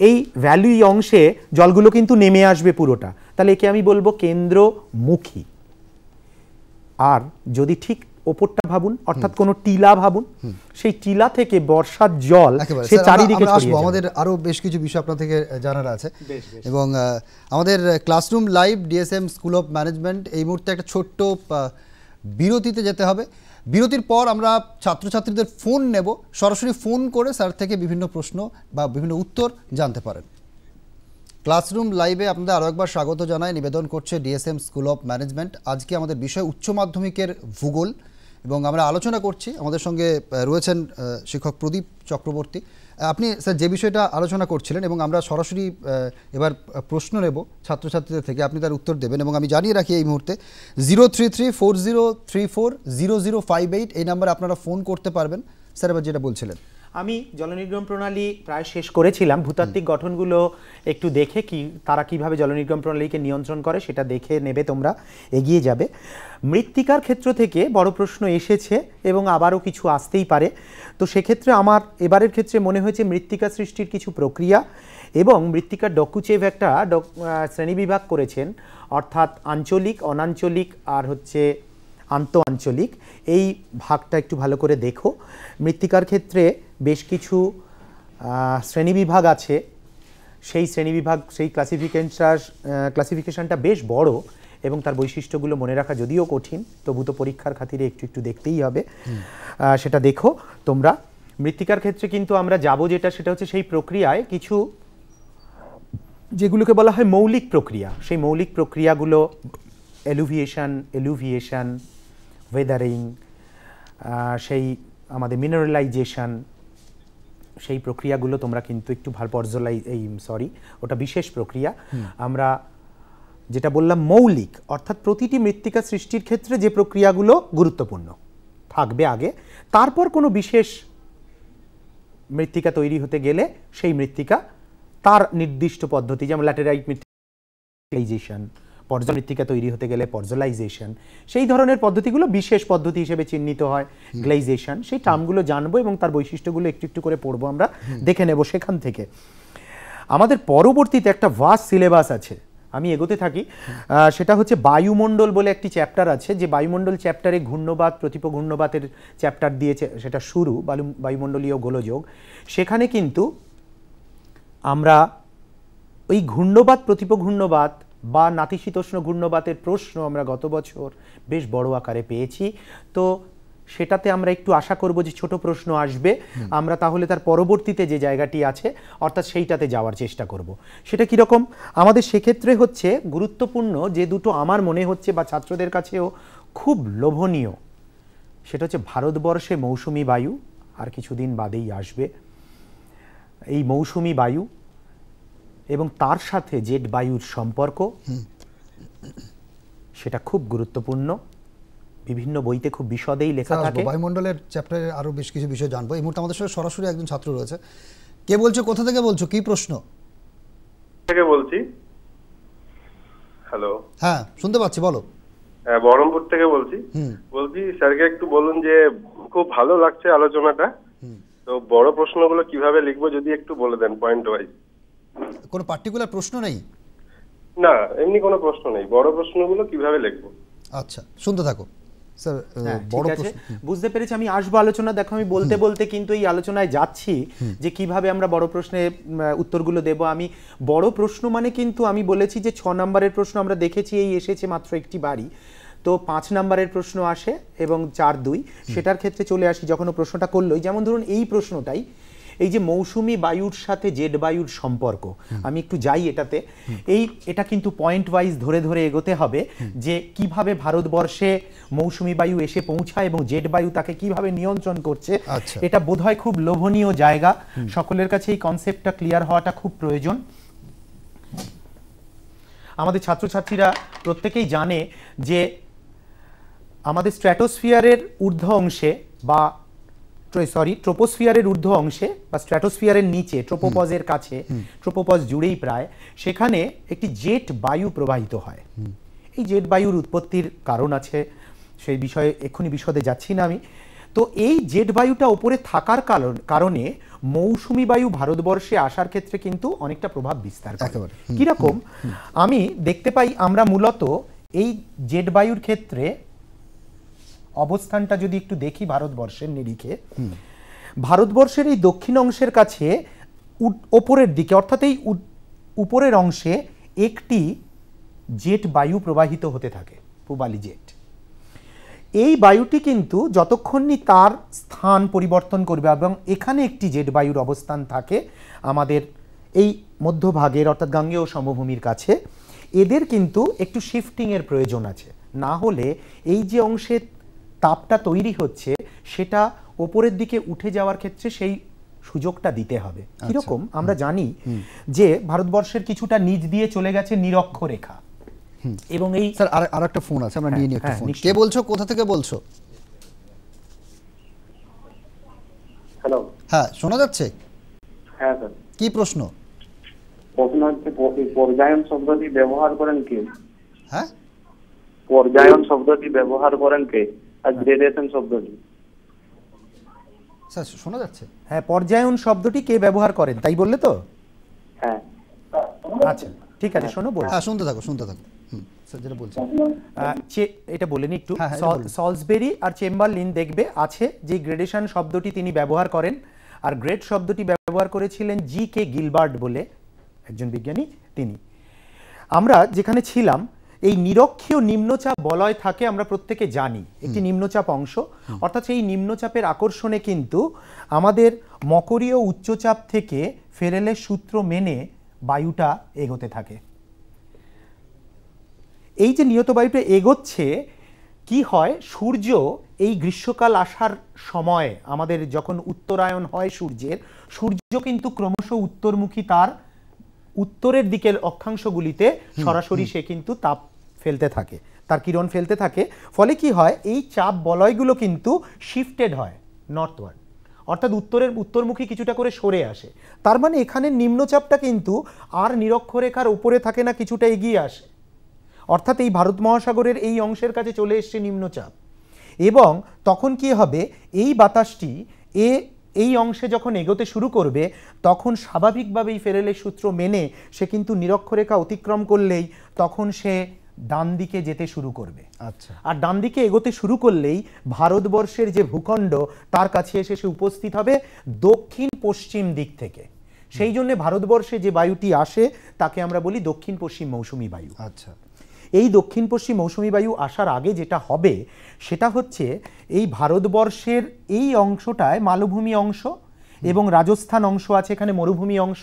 এই ভ্যালি অংশে জলগুলো কিন্তু নেমে আসবে পুরোটা, তাহলে একে আমি বলবো কেন্দ্রমুখী। আর যদি ঠিক ওপরটা ভাবুন, অর্থাৎ কোনো টিলা ভাবুন, সেই টিলা থেকে বর্ষার জল সে চারিদিকে ছড়িয়ে যাবে। আমাদের আরো বেশ কিছু বিষয় আপনার থেকে জানার আছে, এবং আমাদের classroom live DSM school of management এই মুহূর্তে একটা ছোট্ট বিরতিতে যেতে হবে। বিরতির পর আমরা ছাত্রছাত্রীদের ফোন নেব, সরাসরি ফোন করে স্যার থেকে বিভিন্ন প্রশ্ন বা বিভিন্ন উত্তর জানতে পারেন। ক্লাসরুম লাইভে আপনাদের আরও একবার স্বাগত জানাই, নিবেদন করছে ডিএসএম স্কুল অফ ম্যানেজমেন্ট। আজকে আমাদের বিষয় উচ্চ মাধ্যমিকের ভূগোল, এবং আমরা আলোচনা করছি, আমাদের সঙ্গে রয়েছেন শিক্ষক প্রদীপ চক্রবর্তী। আপনি স্যার যে বিষয়টা আলোচনা করছিলেন, এবং আমরা সরাসরি এবার প্রশ্ন নেব ছাত্রছাত্রীদের থেকে, আপনি তার উত্তর দেবেন। এবং আমি জানিয়ে রাখি এই মুহূর্তে 0334034058 এই নাম্বারে আপনারা ফোন করতে পারবেন। স্যার এবার যেটা বলছিলেন, আমি জলনির্গম প্রণালী প্রায় শেষ করেছিলাম। ভূতাত্ত্বিক গঠনগুলো একটু দেখে তারা কিভাবে জলনির্গম প্রণালীকে নিয়ন্ত্রণ করে সেটা দেখে নেবে, তোমরা এগিয়ে যাবে। মৃত্তিকার ক্ষেত্র থেকে বড় প্রশ্ন এসেছে এবং আবারও কিছু আসতেই পারে। তো সেক্ষেত্রে আমার এবারের ক্ষেত্রে মনে হয়েছে মৃত্তিকা সৃষ্টির কিছু প্রক্রিয়া, এবং মৃত্তিকার ডকুচেভ একটা শ্রেণীবিভাগ করেছেন, অর্থাৎ আঞ্চলিক, অনাঞ্চলিক আর হচ্ছে আন্ত আঞ্চলিক। এই ভাগটা একটু ভালো করে দেখো। মৃত্তিকার ক্ষেত্রে বেশ কিছু শ্রেণীবিভাগ আছে, সেই শ্রেণীবিভাগ, সেই ক্লাসিফিকেশনটা বেশ বড়, এবং তার বৈশিষ্ট্যগুলো মনে রাখা যদিও কঠিন, তবু তো পরীক্ষার খাতিরে একটু একটু দেখতেই হবে। সেটা দেখো তোমরা। মৃত্তিকার ক্ষেত্রে কিন্তু আমরা যাব যেটা, সেটা হচ্ছে সেই প্রক্রিয়ায় কিছু যেগুলোকে বলা হয় মৌলিক প্রক্রিয়া। সেই মৌলিক প্রক্রিয়াগুলো এলুভিয়েশন, ওয়েদারিং, সেই আমাদের মিনারেলাইজেশন, সেই প্রক্রিয়াগুলো তোমরা কিন্তু একটু ওটা বিশেষ প্রক্রিয়া। আমরা যেটা বললাম মৌলিক, অর্থাৎ প্রতিটি মৃত্তিকা সৃষ্টির ক্ষেত্রে যে প্রক্রিয়াগুলো গুরুত্বপূর্ণ থাকবে আগে, তারপর কোনো বিশেষ মৃত্তিকা তৈরি হতে গেলে সেই মৃত্তিকা তার নির্দিষ্ট পদ্ধতি, যেমন ল্যাটেরাইট মৃত্তিকাইজেশন, পর্যায় মৃত্তিকা তৈরি হতে গেলে পর্যালাইজেশন, সেই ধরনের পদ্ধতিগুলো বিশেষ পদ্ধতি হিসেবে চিহ্নিত হয়। গ্লেইজেশন, সেই টার্মগুলো জানবো এবং তার বৈশিষ্ট্যগুলো একটু একটু করে পড়বো, আমরা দেখে নেব সেখান থেকে। আমাদের পরবর্তীতে একটা ভাস্ট সিলেবাস আছে, আমি এগোতে থাকি। সেটা হচ্ছে বায়ুমণ্ডল বলে একটি চ্যাপ্টার আছে, যে বায়ুমণ্ডল চ্যাপ্টারে ঘূর্ণবাত প্রতিপঘূর্ণবাতের চ্যাপ্টার দিয়েছে, সেটা শুরু বায়ুমণ্ডলীয় গোলযোগ। সেখানে কিন্তু আমরা ওই ঘূর্ণবাত প্রতিপঘূর্ণবাত বা নাতিশীতোষ্ণ ঘূর্ণবাতের প্রশ্ন আমরা গত বছর বেশ বড় আকারে পেয়েছি। তো সেটাতে আমরা একটু আশা করব যে ছোট প্রশ্ন আসবে, আমরা তাহলে তার পরবর্তীতে যে জায়গাটি আছে অর্থাৎ সেইটাতে যাওয়ার চেষ্টা করব। সেটা কীরকম আমাদের সেক্ষেত্রে হচ্ছে গুরুত্বপূর্ণ যে দুটো আমার মনে হচ্ছে বা ছাত্রদের কাছেও খুব লোভনীয়, সেটা হচ্ছে ভারতবর্ষে মৌসুমি বায়ু, আর কিছুদিন বাদেই আসবে এই মৌসুমি বায়ু, এবং তার সাথে জেট বায়ুর সম্পর্ক, সেটা খুব গুরুত্বপূর্ণ, বিভিন্ন বইতে খুব বিশদেই লেখা থাকে। বায়ুমণ্ডলের চ্যাপ্টারে আরো বেশ কিছু বিষয় জানবো। এই মুহূর্তে আমাদের সাথে সরাসরি একজন ছাত্র রয়েছে। কে বলছো, কোথা থেকে বলছো, কি প্রশ্ন? থেকে বলছি। হ্যালো। হ্যাঁ, শুনতে পাচ্ছি, বলো। হ্যাঁ, বহরমপুর থেকে বলছি। বলছি স্যারকে একটু বলুন যে খুব ভালো লাগছে আলোচনাটা, তো বড় প্রশ্নগুলো কিভাবে লিখবো যদি একটু বলে দেন পয়েন্ট ওয়াইজ। কোনো পার্টিকুলার প্রশ্ন নেই? না, এমনি কোনো প্রশ্ন নেই, বড় প্রশ্নগুলো কিভাবে লিখবো। আচ্ছা, শুনতে থাকো স্যার। বড় প্রশ্ন বুঝতে পেরেছি, আমি আসবো আলোচনা। দেখো আমি বলতে বলতে কিন্তু এই আলোচনায় যাচ্ছি যে কিভাবে আমরা বড় প্রশ্নে উত্তরগুলো দেব। আমি বড় প্রশ্ন মানে কিন্তু আমি বলেছি যে 6 নম্বরের প্রশ্ন আমরা দেখেছি, এই এসেছে মাত্র একটি বাড়ি, তো 5 নম্বরের প্রশ্ন আসে এবং 4-2 সেটার ক্ষেত্রে চলে আসি। যখন প্রশ্নটা করলো, যেমন ধরুন এই প্রশ্নটাই, এই যে মৌসুমি বায়ুর সাথে জেট বায়ুর সম্পর্ক, আমি একটু যাই এটাতে। এটা কিন্তু পয়েন্ট ওয়াইজ ধরে ধরে এগোতে হবে যে কিভাবে ভারতবর্ষে মৌসুমি বায়ু এসে পৌঁছায় এবং জেট বায়ু তাকে কিভাবে নিয়ন্ত্রণ করছে। এটা বোধহয় খুব লোভনীয় জায়গা, সকলের কাছে এই কনসেপ্টটা ক্লিয়ার হওয়াটা খুব প্রয়োজন। আমাদের ছাত্রছাত্রীরা প্রত্যেকেই জানে যে আমাদের স্ট্র্যাটোস্ফিয়ারের ঊর্ধ্ব অংশে বা ট্রোপোস্ফিয়ারের ঊর্ধ্ব অংশে বা স্ট্র্যাটোস্ফিয়ারের নিচে ট্রোপোপজের কাছে, ট্রোপোপজ জুড়েই প্রায়, সেখানে একটি জেট বায়ু প্রবাহিত হয়। এই জেট বায়ুর উৎপত্তির কারণ আছে, সেই বিষয়ে এক্ষুনি বিশদে যাচ্ছি না আমি। তো এই জেট বায়ুটা উপরে থাকার কারণে মৌসুমি বায়ু ভারতবর্ষে আসার ক্ষেত্রে কিন্তু অনেকটা প্রভাব বিস্তার করে। কিরকম আমি দেখতে পাই, আমরা মূলত এই জেট বায়ুর ক্ষেত্রে অবস্থানটা যদি একটু দেখি ভারতবর্ষের নিরিখে, ভারতবর্ষের এই দক্ষিণ অংশের কাছে ওপরের দিকে অর্থাৎ এই উপরের অংশে একটি জেট বায়ু প্রবাহিত হতে থাকে, পূবালি জেট। এই বায়ুটি কিন্তু যতক্ষণই তার স্থান পরিবর্তন করবে এবং এখানে একটি জেট বায়ুর অবস্থান থাকে আমাদের এই মধ্যভাগের অর্থাৎ গাঙ্গেয় সমভূমির কাছে, এদের কিন্তু একটু শিফটিংয়ের প্রয়োজন আছে। না হলে এই যে অংশে তাপটা তৈরি হচ্ছে সেটা ওপরের দিকে উঠে যাওয়ার ক্ষেত্রে সেই সুযোগটা দিতে হবে। কিরকম আমরা জানি যে ভারতবর্ষের কিছুটা নিচ দিয়ে চলে গেছে নিরক্ষরেখা, এবং এই স্যার আর একটা ফোন আছে, আমরা নিয়ে নিই একটা ফোন। কে বলছো, কোথা থেকে বলছো? হ্যালো। হ্যাঁ, শোনা যাচ্ছে? হ্যাঁ স্যার। কি প্রশ্ন? প্রশ্ন হচ্ছে পর্যায়ন শব্দটি ব্যবহার করেন কে? হ্যাঁ, পর্যায়ন শব্দটি ব্যবহার করেন কে, আর গ্রেডেশন শব্দটি? স্যার শোনা যাচ্ছে? হ্যাঁ, পর্যায়ন শব্দটি কে ব্যবহার করেন তাই বললে তো? হ্যাঁ। আচ্ছা, ঠিক আছে, শোনো বল। হ্যাঁ, শুনতে থাকো শুনতে থাকো। স্যার যেটা বলছেন এটা বলেন একটু। হ্যাঁ, সলসবেরি আর চেম্বারলিন দেখবে আছে যে গ্রেডেশন শব্দটি তিনি ব্যবহার করেন, আর গ্রেড শব্দটি ব্যবহার করেছিলেন জি.কে. গিলবার্ট বলে একজন বিজ্ঞানী, তিনি। আমরা যেখানে ছিলাম, এই নিরক্ষীয় নিম্নচাপ বলয় থাকে, আমরা প্রত্যেকে জানি একটি নিম্নচাপ অংশ, অর্থাৎ এই নিম্নচাপের আকর্ষণে কিন্তু আমাদের মকরীয় উচ্চচাপ থেকে ফেরেলের সূত্র মেনে বায়ুটা এগোতে থাকে। এই যে নিয়ত বায়ুটা এগোচ্ছে, কি হয়, সূর্য এই গ্রীষ্মকাল আসার সময় আমাদের যখন উত্তরায়ণ হয় সূর্যের, সূর্য কিন্তু ক্রমশ উত্তরমুখী, তার উত্তরের দিকের অক্ষাংশগুলিতে সরাসরি সে কিন্তু তাপ ফেলতে থাকে, তার কিরণ ফেলতে থাকে। ফলে কি হয়, এই চাপ বলয়গুলো কিন্তু শিফটেড হয় নর্থওয়ার্ড, অর্থাৎ উত্তরমুখী কিছুটা করে সরে আসে। তার মানে এখানে নিম্নচাপটা কিন্তু আর নিরক্ষরেখার উপরে থাকে না, কিছুটা এগিয়ে আসে, অর্থাৎ এই ভারত মহাসাগরের এই অংশের কাছে চলে এসছে নিম্নচাপ। এবং তখন কি হবে, এই বাতাসটি এই অংশে যখন এগোতে শুরু করবে তখন স্বাভাবিকভাবেই ফেরেলের সূত্র মেনে সে কিন্তু নিরক্ষরেখা অতিক্রম করলেই তখন সে ডান দিকে যেতে শুরু করবে। আচ্ছা, আর ডান দিকে এগোতে শুরু করলেই ভারতবর্ষের যে ভূখণ্ড তার কাছে এসে সে উপস্থিত হবে দক্ষিণ পশ্চিম দিক থেকে। সেই জন্য ভারতবর্ষে যে বায়ুটি আসে তাকে আমরা বলি দক্ষিণ পশ্চিম মৌসুমী বায়ু। আচ্ছা, এই দক্ষিণ পশ্চিম মৌসুমী বায়ু আসার আগে যেটা হবে সেটা হচ্ছে এই ভারতবর্ষের এই অংশটায় মালভূমি অংশ এবং রাজস্থান অংশ আছে, এখানে মরুভূমি অংশ।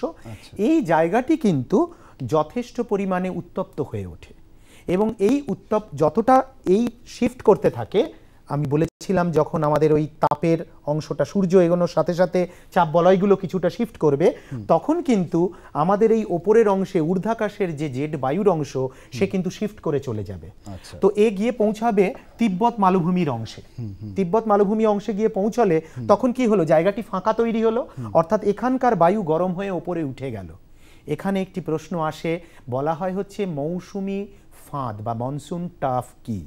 এই জায়গাটি কিন্তু যথেষ্ট পরিমাণে উত্তপ্ত হয়ে ওঠে এবং এই উত্তপ্ত যতটা এই শিফট করতে থাকে, আমি বলেছিলাম যখন আমাদের ওই তাপের অংশটা সূর্য এগোনোর সাথে সাথে চাপ বলয়গুলো কিছুটা শিফট করবে, তখন কিন্তু আমাদের এই ওপরের অংশে ঊর্ধ্বাকাশের যে জেড বায়ুর অংশ সে কিন্তু শিফট করে চলে যাবে। তো এ গিয়ে পৌঁছাবে তিব্বত মালভূমির অংশে। তিব্বত মালভূমি অংশে গিয়ে পৌঁছলে তখন কি হলো, জায়গাটি ফাঁকা তৈরি হলো, অর্থাৎ এখানকার বায়ু গরম হয়ে ওপরে উঠে গেল। এখানে একটি প্রশ্ন আসে, বলা হয় হচ্ছে মৌসুমি ফাঁদ বা মনসুন টাফ কি?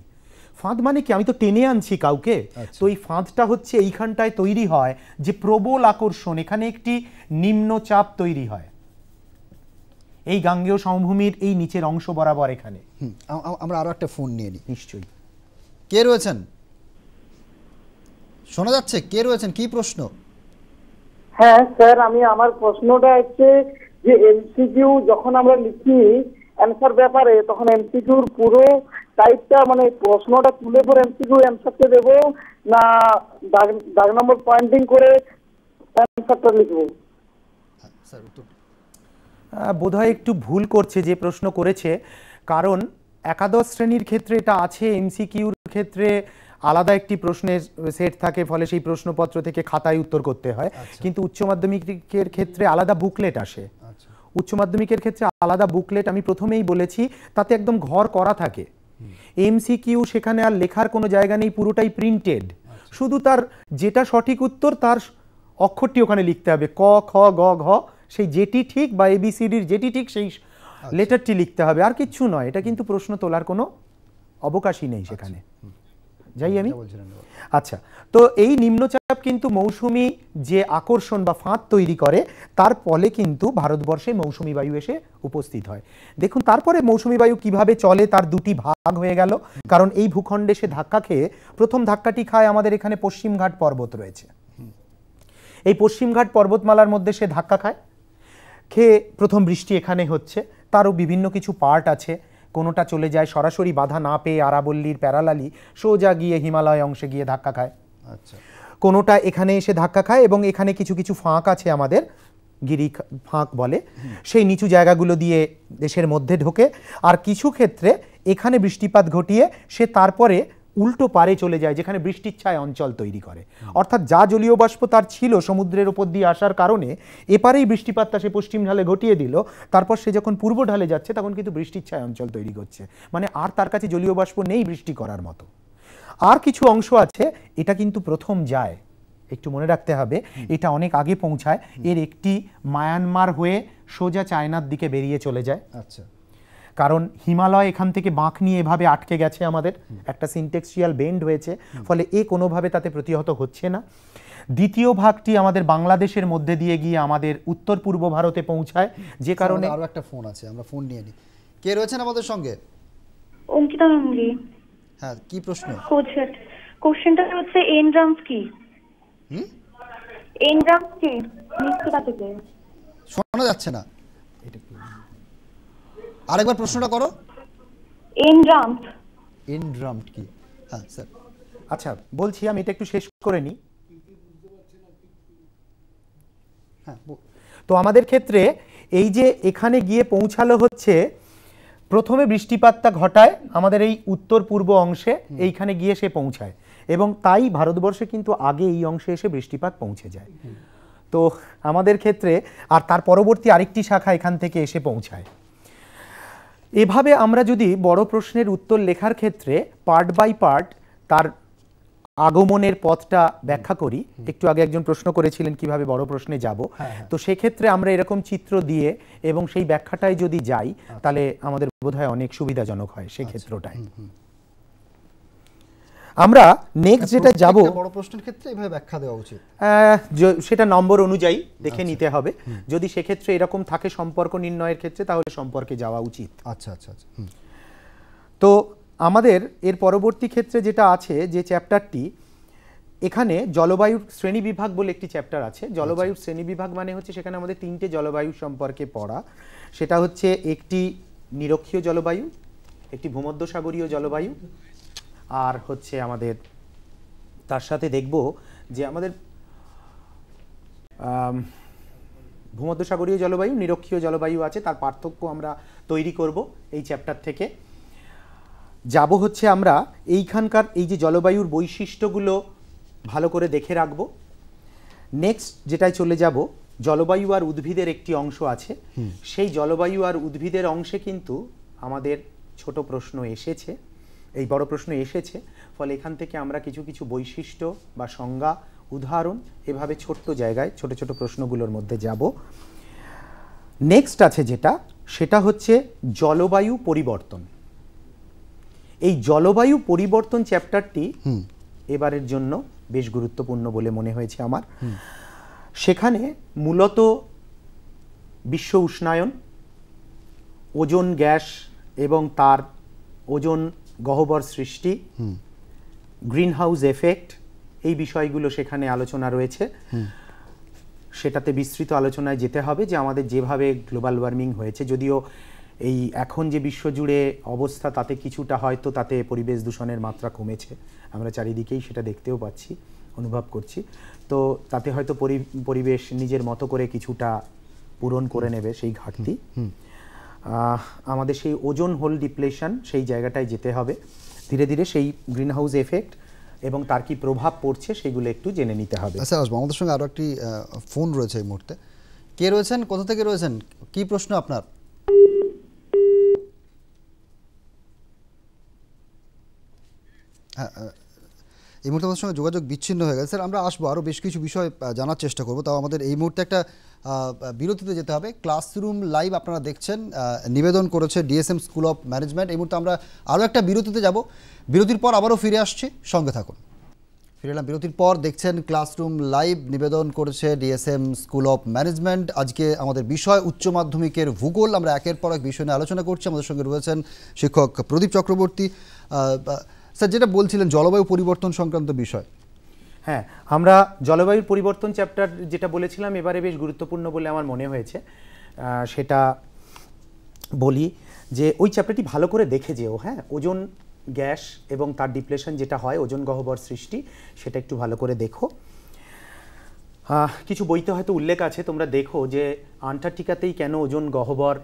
ফাঁদ মানে কি? আমি তো টেনে আনছি কাউকে, তো এই ফাঁদটা হচ্ছে এইখানটায় তৈরি হয় যে প্রবল আকর্ষণ, এখানে একটি নিম্নচাপ তৈরি হয় এই গাঙ্গেয় সমভূমির এই নিচের অংশ বরাবর। এখানে আমরা আরো একটা ফোন নিয়ে নিই। নিশ্চয়ই। কে রয়েছেন? শোনা যাচ্ছে? কে রয়েছেন? কি প্রশ্ন? হ্যাঁ স্যার, আমার প্রশ্নটা হচ্ছে যে এমসিকিউ যখন আমরা লিখি অ্যান্সার ব্যাপারে, তখন এমসিকিউর পুরো টাইপটা মানে প্রশ্নটা তুলে পরে এমসিকিউ অ্যান্সারটা দেবো না দাগ নম্বর পয়েন্টিং করে অ্যান্সারটা লিখবো? স্যার উত্তর বোধহয় একটু ভুল করছে যে প্রশ্ন করেছে, কারণ একাদশ শ্রেণীর ক্ষেত্রে এটা আছে, এমসিকিউর ক্ষেত্রে আলাদা একটি প্রশ্নের সেট থাকে, ফলে সেই প্রশ্নপত্র থেকে খাতায় উত্তর করতে হয়। কিন্তু উচ্চ মাধ্যমিকের ক্ষেত্রে আলাদা বুকলেট আসে। উচ্চ মাধ্যমিকের ক্ষেত্রে আলাদা বুকলেট, আমি প্রথমেই বলেছি, তাতে একদম ঘর করা থাকে। এমসিকিউ সেখানে আর লেখার কোনো জায়গা নেই, পুরোটাই প্রিন্টেড। শুধু তার যেটা সঠিক উত্তর তার অক্ষরটি ওখানে লিখতে হবে, ক খ গ ঘ, সেই যেটি ঠিক বা এবিসিডির যেটি ঠিক সেই লেটারটি লিখতে হবে, আর কিচ্ছু নয়। এটা কিন্তু প্রশ্ন তোলার কোনো অবকাশই নেই সেখানে। যাই আমি আচ্ছা, তো এই নিম্নচাপ কিন্তু মৌসুমি যে আকর্ষণ বা ফাঁদ তৈরি করে, তার ফলে কিন্তু ভারতবর্ষে মৌসুমি বায়ু এসে উপস্থিত হয়। দেখুন তারপরে মৌসুমি বায়ু কিভাবে চলে, তার দুটি ভাগ হয়ে গেল, কারণ এই ভূখণ্ডে সে ধাক্কা খেয়ে প্রথম ধাক্কাটি খায় আমাদের এখানে পশ্চিমঘাট পর্বত রয়েছে। এই পশ্চিমঘাট পর্বতমালার মধ্যে সে ধাক্কা খায়, খেয়ে প্রথম বৃষ্টি এখানে হচ্ছে। তারও বিভিন্ন কিছু পার্ট আছে, কোনোটা চলে যায় সরাসরি বাধা না পেয়ে আরাবল্লীর প্যারালালি সোজা গিয়ে হিমালয় অংশে গিয়ে ধাক্কা খায়। আচ্ছা, কোনোটা এখানে এসে ধাক্কা খায় এবং এখানে কিছু কিছু ফাঁক আছে, আমাদের গিরি ফাঁক বলে, সেই নিচু জায়গাগুলো দিয়ে দেশের মধ্যে ঢোকে। আর কিছু ক্ষেত্রে এখানে বৃষ্টিপাত ঘটিয়ে সে তারপরে উল্টো পারে চলে যায়, যেখানে বৃষ্টির ছায় অঞ্চল তৈরি করে। অর্থাৎ যা জলীয় বাষ্প তার ছিল সমুদ্রের উপর দিয়ে আসার কারণে এপারেই বৃষ্টিপাতটা সে পশ্চিম ঢালে ঘটিয়ে দিল, তারপর সে যখন পূর্ব ঢালে যাচ্ছে তখন কিন্তু বৃষ্টির ছায় অঞ্চল তৈরি করছে, মানে আর তার কাছে জলীয় বাষ্প নেই বৃষ্টি করার মতো। আর কিছু অংশ আছে, এটা কিন্তু প্রথম যায়, একটু মনে রাখতে হবে, এটা অনেক আগে পৌঁছায়। এর একটি মায়ানমার হয়ে সোজা চায়নার দিকে বেরিয়ে চলে যায়। আচ্ছা, কারণ হিমালয় এখান থেকে বাঁক নিয়ে এভাবে আটকে গেছে, আমাদের একটা সিনটেক্সিয়াল বেন্ড হয়েছে, ফলে এ কোনোভাবে তাতে প্রতিহত হচ্ছে না। দ্বিতীয় ভাগটি আমাদের বাংলাদেশের মধ্যে দিয়ে গিয়ে আমাদের উত্তর পূর্ব ভারতে পৌঁছায়, যে কারণে আরো একটা ফোন আছে, আমরা ফোন নিয়ে নিই। কে রয়েছেন আমাদের সঙ্গে? অঙ্কিতা গাঙ্গুলি। হ্যাঁ, কি প্রশ্ন? কোশ্চেনটা হচ্ছে এনড্রামস কি? এনড্রামস কি নিশ্চিতা থেকে শোনা যাচ্ছে না, আরেকবার প্রশ্নটা করো। এনড্রামস কি? হ্যাঁ স্যার। আচ্ছা বলছি, আমি এটা একটু শেষ করে নিই। হ্যাঁ, তো আমাদের ক্ষেত্রে এই যে এখানে গিয়ে পৌঁছালো হচ্ছে, প্রথমে বৃষ্টিপাতটা ঘটায় আমাদের এই উত্তর পূর্ব অংশে, এইখানে গিয়ে সে পৌঁছায়, এবং তাই ভারতবর্ষে কিন্তু আগে এই অংশে এসে বৃষ্টিপাত পৌঁছে যায়। তো আমাদের ক্ষেত্রে আর তার পরবর্তী আরেকটি শাখা এখান থেকে এসে পৌঁছায়। এভাবে আমরা যদি বড় প্রশ্নের উত্তর লেখার ক্ষেত্রে পার্ট বাই পার্ট তার আগমনের পথটা ব্যাখ্যা করি, একটু আগে একজন প্রশ্ন করেছিলেন কিভাবে বড় প্রশ্নে যাব, তো সেক্ষেত্রে আমরা এরকম চিত্র দিয়ে এবং সেই ব্যাখ্যাটায় যদি যাই তাহলে আমাদের বোধহয় অনেক সুবিধাজনক হয় সেই ক্ষেত্রটায়। আমরা নেক্সট যেটা যাব, প্রত্যেকটা বড় প্রশ্নের ক্ষেত্রে এইভাবে ব্যাখ্যা দেওয়া উচিত। সেটা নম্বর অনুযায়ী দেখে নিতে হবে। যদি সেক্ষেত্রে এরকম থাকে সম্পর্ক নির্ণয়ের ক্ষেত্রে, তাহলে সম্পর্কে যাওয়া উচিত। আচ্ছা আচ্ছা আচ্ছা। তো আমাদের এর পরবর্তী ক্ষেত্রে যেটা আছে, যে চ্যাপ্টারটি, এখানে জলবায়ুর শ্রেণীবিভাগ বলে একটি চ্যাপ্টার আছে। জলবায়ুর শ্রেণীবিভাগ মানে হচ্ছে সেখানে আমাদের 3টে জলবায়ু সম্পর্কে পড়া। সেটা হচ্ছে একটি নিরক্ষীয় জলবায়ু, একটি ভূমধ্যসাগরীয় জলবায়ু, আর হচ্ছে আমাদের তার সাথে দেখব যে আমাদের ভূমধ্যসাগরীয় জলবায়ু, নিরক্ষীয় জলবায়ু আছে, তার পার্থক্য আমরা তৈরি করব এই চ্যাপ্টার থেকে। যাব হচ্ছে আমরা এইখানকার এই যে জলবায়ুর বৈশিষ্ট্যগুলো ভালো করে দেখে রাখব। নেক্সট যেটায় চলে যাব, জলবায়ু আর উদ্ভিদের একটি অংশ আছে। সেই জলবায়ু আর উদ্ভিদের অংশে কিন্তু আমাদের ছোট প্রশ্ন এসেছে, এই বড় প্রশ্ন এসেছে। ফলে এখান থেকে আমরা কিছু কিছু বৈশিষ্ট্য বা সংজ্ঞা, উদাহরণ, এভাবে ছোট্ট জায়গায় ছোট ছোট প্রশ্নগুলোর মধ্যে যাব। নেক্সট আছে যেটা, সেটা হচ্ছে জলবায়ু পরিবর্তন। এই জলবায়ু পরিবর্তন চ্যাপ্টারটি এবারের জন্য বেশ গুরুত্বপূর্ণ বলে মনে হয়েছে আমার। সেখানে মূলত বিশ্ব উষ্ণায়ন, ওজোন গ্যাস এবং তার ওজোন গহ্বর সৃষ্টি, গ্রিন হাউস এফেক্ট, এই বিষয়গুলো সেখানে আলোচনা রয়েছে। সেটাতে বিস্তৃত আলোচনায় যেতে হবে যে আমাদের যেভাবে গ্লোবাল ওয়ার্মিং হয়েছে, যদিও এই এখন যে বিশ্বজুড়ে অবস্থা, তাতে কিছুটা হয়তো তাতে পরিবেশ দূষণের মাত্রা কমেছে, আমরা চারিদিকেই সেটা দেখতেও পাচ্ছি, অনুভব করছি। তো তাতে হয়তো পরিবেশ নিজের মতো করে কিছুটা পূরণ করে নেবে সেই ঘাটতি। আমাদের সেই ওজোন হোল ডিপ্লেশন, সেই জায়গাটায় যেতে হবে ধীরে ধীরে। সেই গ্রিন হাউস এফেক্ট এবং তার কি প্রভাব পড়ছে সেগুলো একটু জেনে নিতে হবে। আচ্ছা, আমাদের সঙ্গে আরও একটি ফোন রয়েছে এই মুহূর্তে। কে রয়েছেন, কোথা থেকে রয়েছেন, কি প্রশ্ন আপনার? হ্যাঁ, এই মুহূর্তে আমাদের সঙ্গে যোগাযোগ বিচ্ছিন্ন হয়ে গেছে। স্যার, আমরা আসবো, আরও বেশ কিছু বিষয় জানার চেষ্টা করবো। তাও আমাদের এই মুহূর্তে একটা বিরতিতে যেতে হবে। ক্লাসরুম লাইভ আপনারা দেখছেন, নিবেদন করেছে ডিএসএম স্কুল অফ ম্যানেজমেন্ট। এই মুহূর্তে আমরা আরও একটা বিরতিতে যাব। বিরতির পর আবারও ফিরে আসছি, সঙ্গে থাকুন। ফিরে এলাম বিরতির পর। দেখছেন ক্লাসরুম লাইভ, নিবেদন করেছে ডিএসএম স্কুল অফ ম্যানেজমেন্ট। আজকে আমাদের বিষয় উচ্চ মাধ্যমিকের ভূগোল। আমরা একের পর এক বিষয় নিয়ে আলোচনা করছি। আমাদের সঙ্গে রয়েছেন শিক্ষক প্রদীপ চক্রবর্তী। স্যার, যেটা বলছিলেন জলবায়ু পরিবর্তন সংক্রান্ত বিষয়। হ্যাঁ, আমরা জলবায়ুর পরিবর্তন চ্যাপ্টার যেটা বলেছিলাম এবারে বেশ গুরুত্বপূর্ণ বলে আমার মনে হয়েছে। সেটা বলি যে ওই চ্যাপ্টারটি ভালো করে দেখে যেও। হ্যাঁ, ওজোন গ্যাস এবং তার ডিপ্লেশন যেটা হয়, ওজোন গহ্বর সৃষ্টি, সেটা একটু ভালো করে দেখো। কিছু বইতে হয়তো উল্লেখ আছে, তোমরা দেখো যে আন্টার্কটিকাতেই কেন ওজোন গহ্বর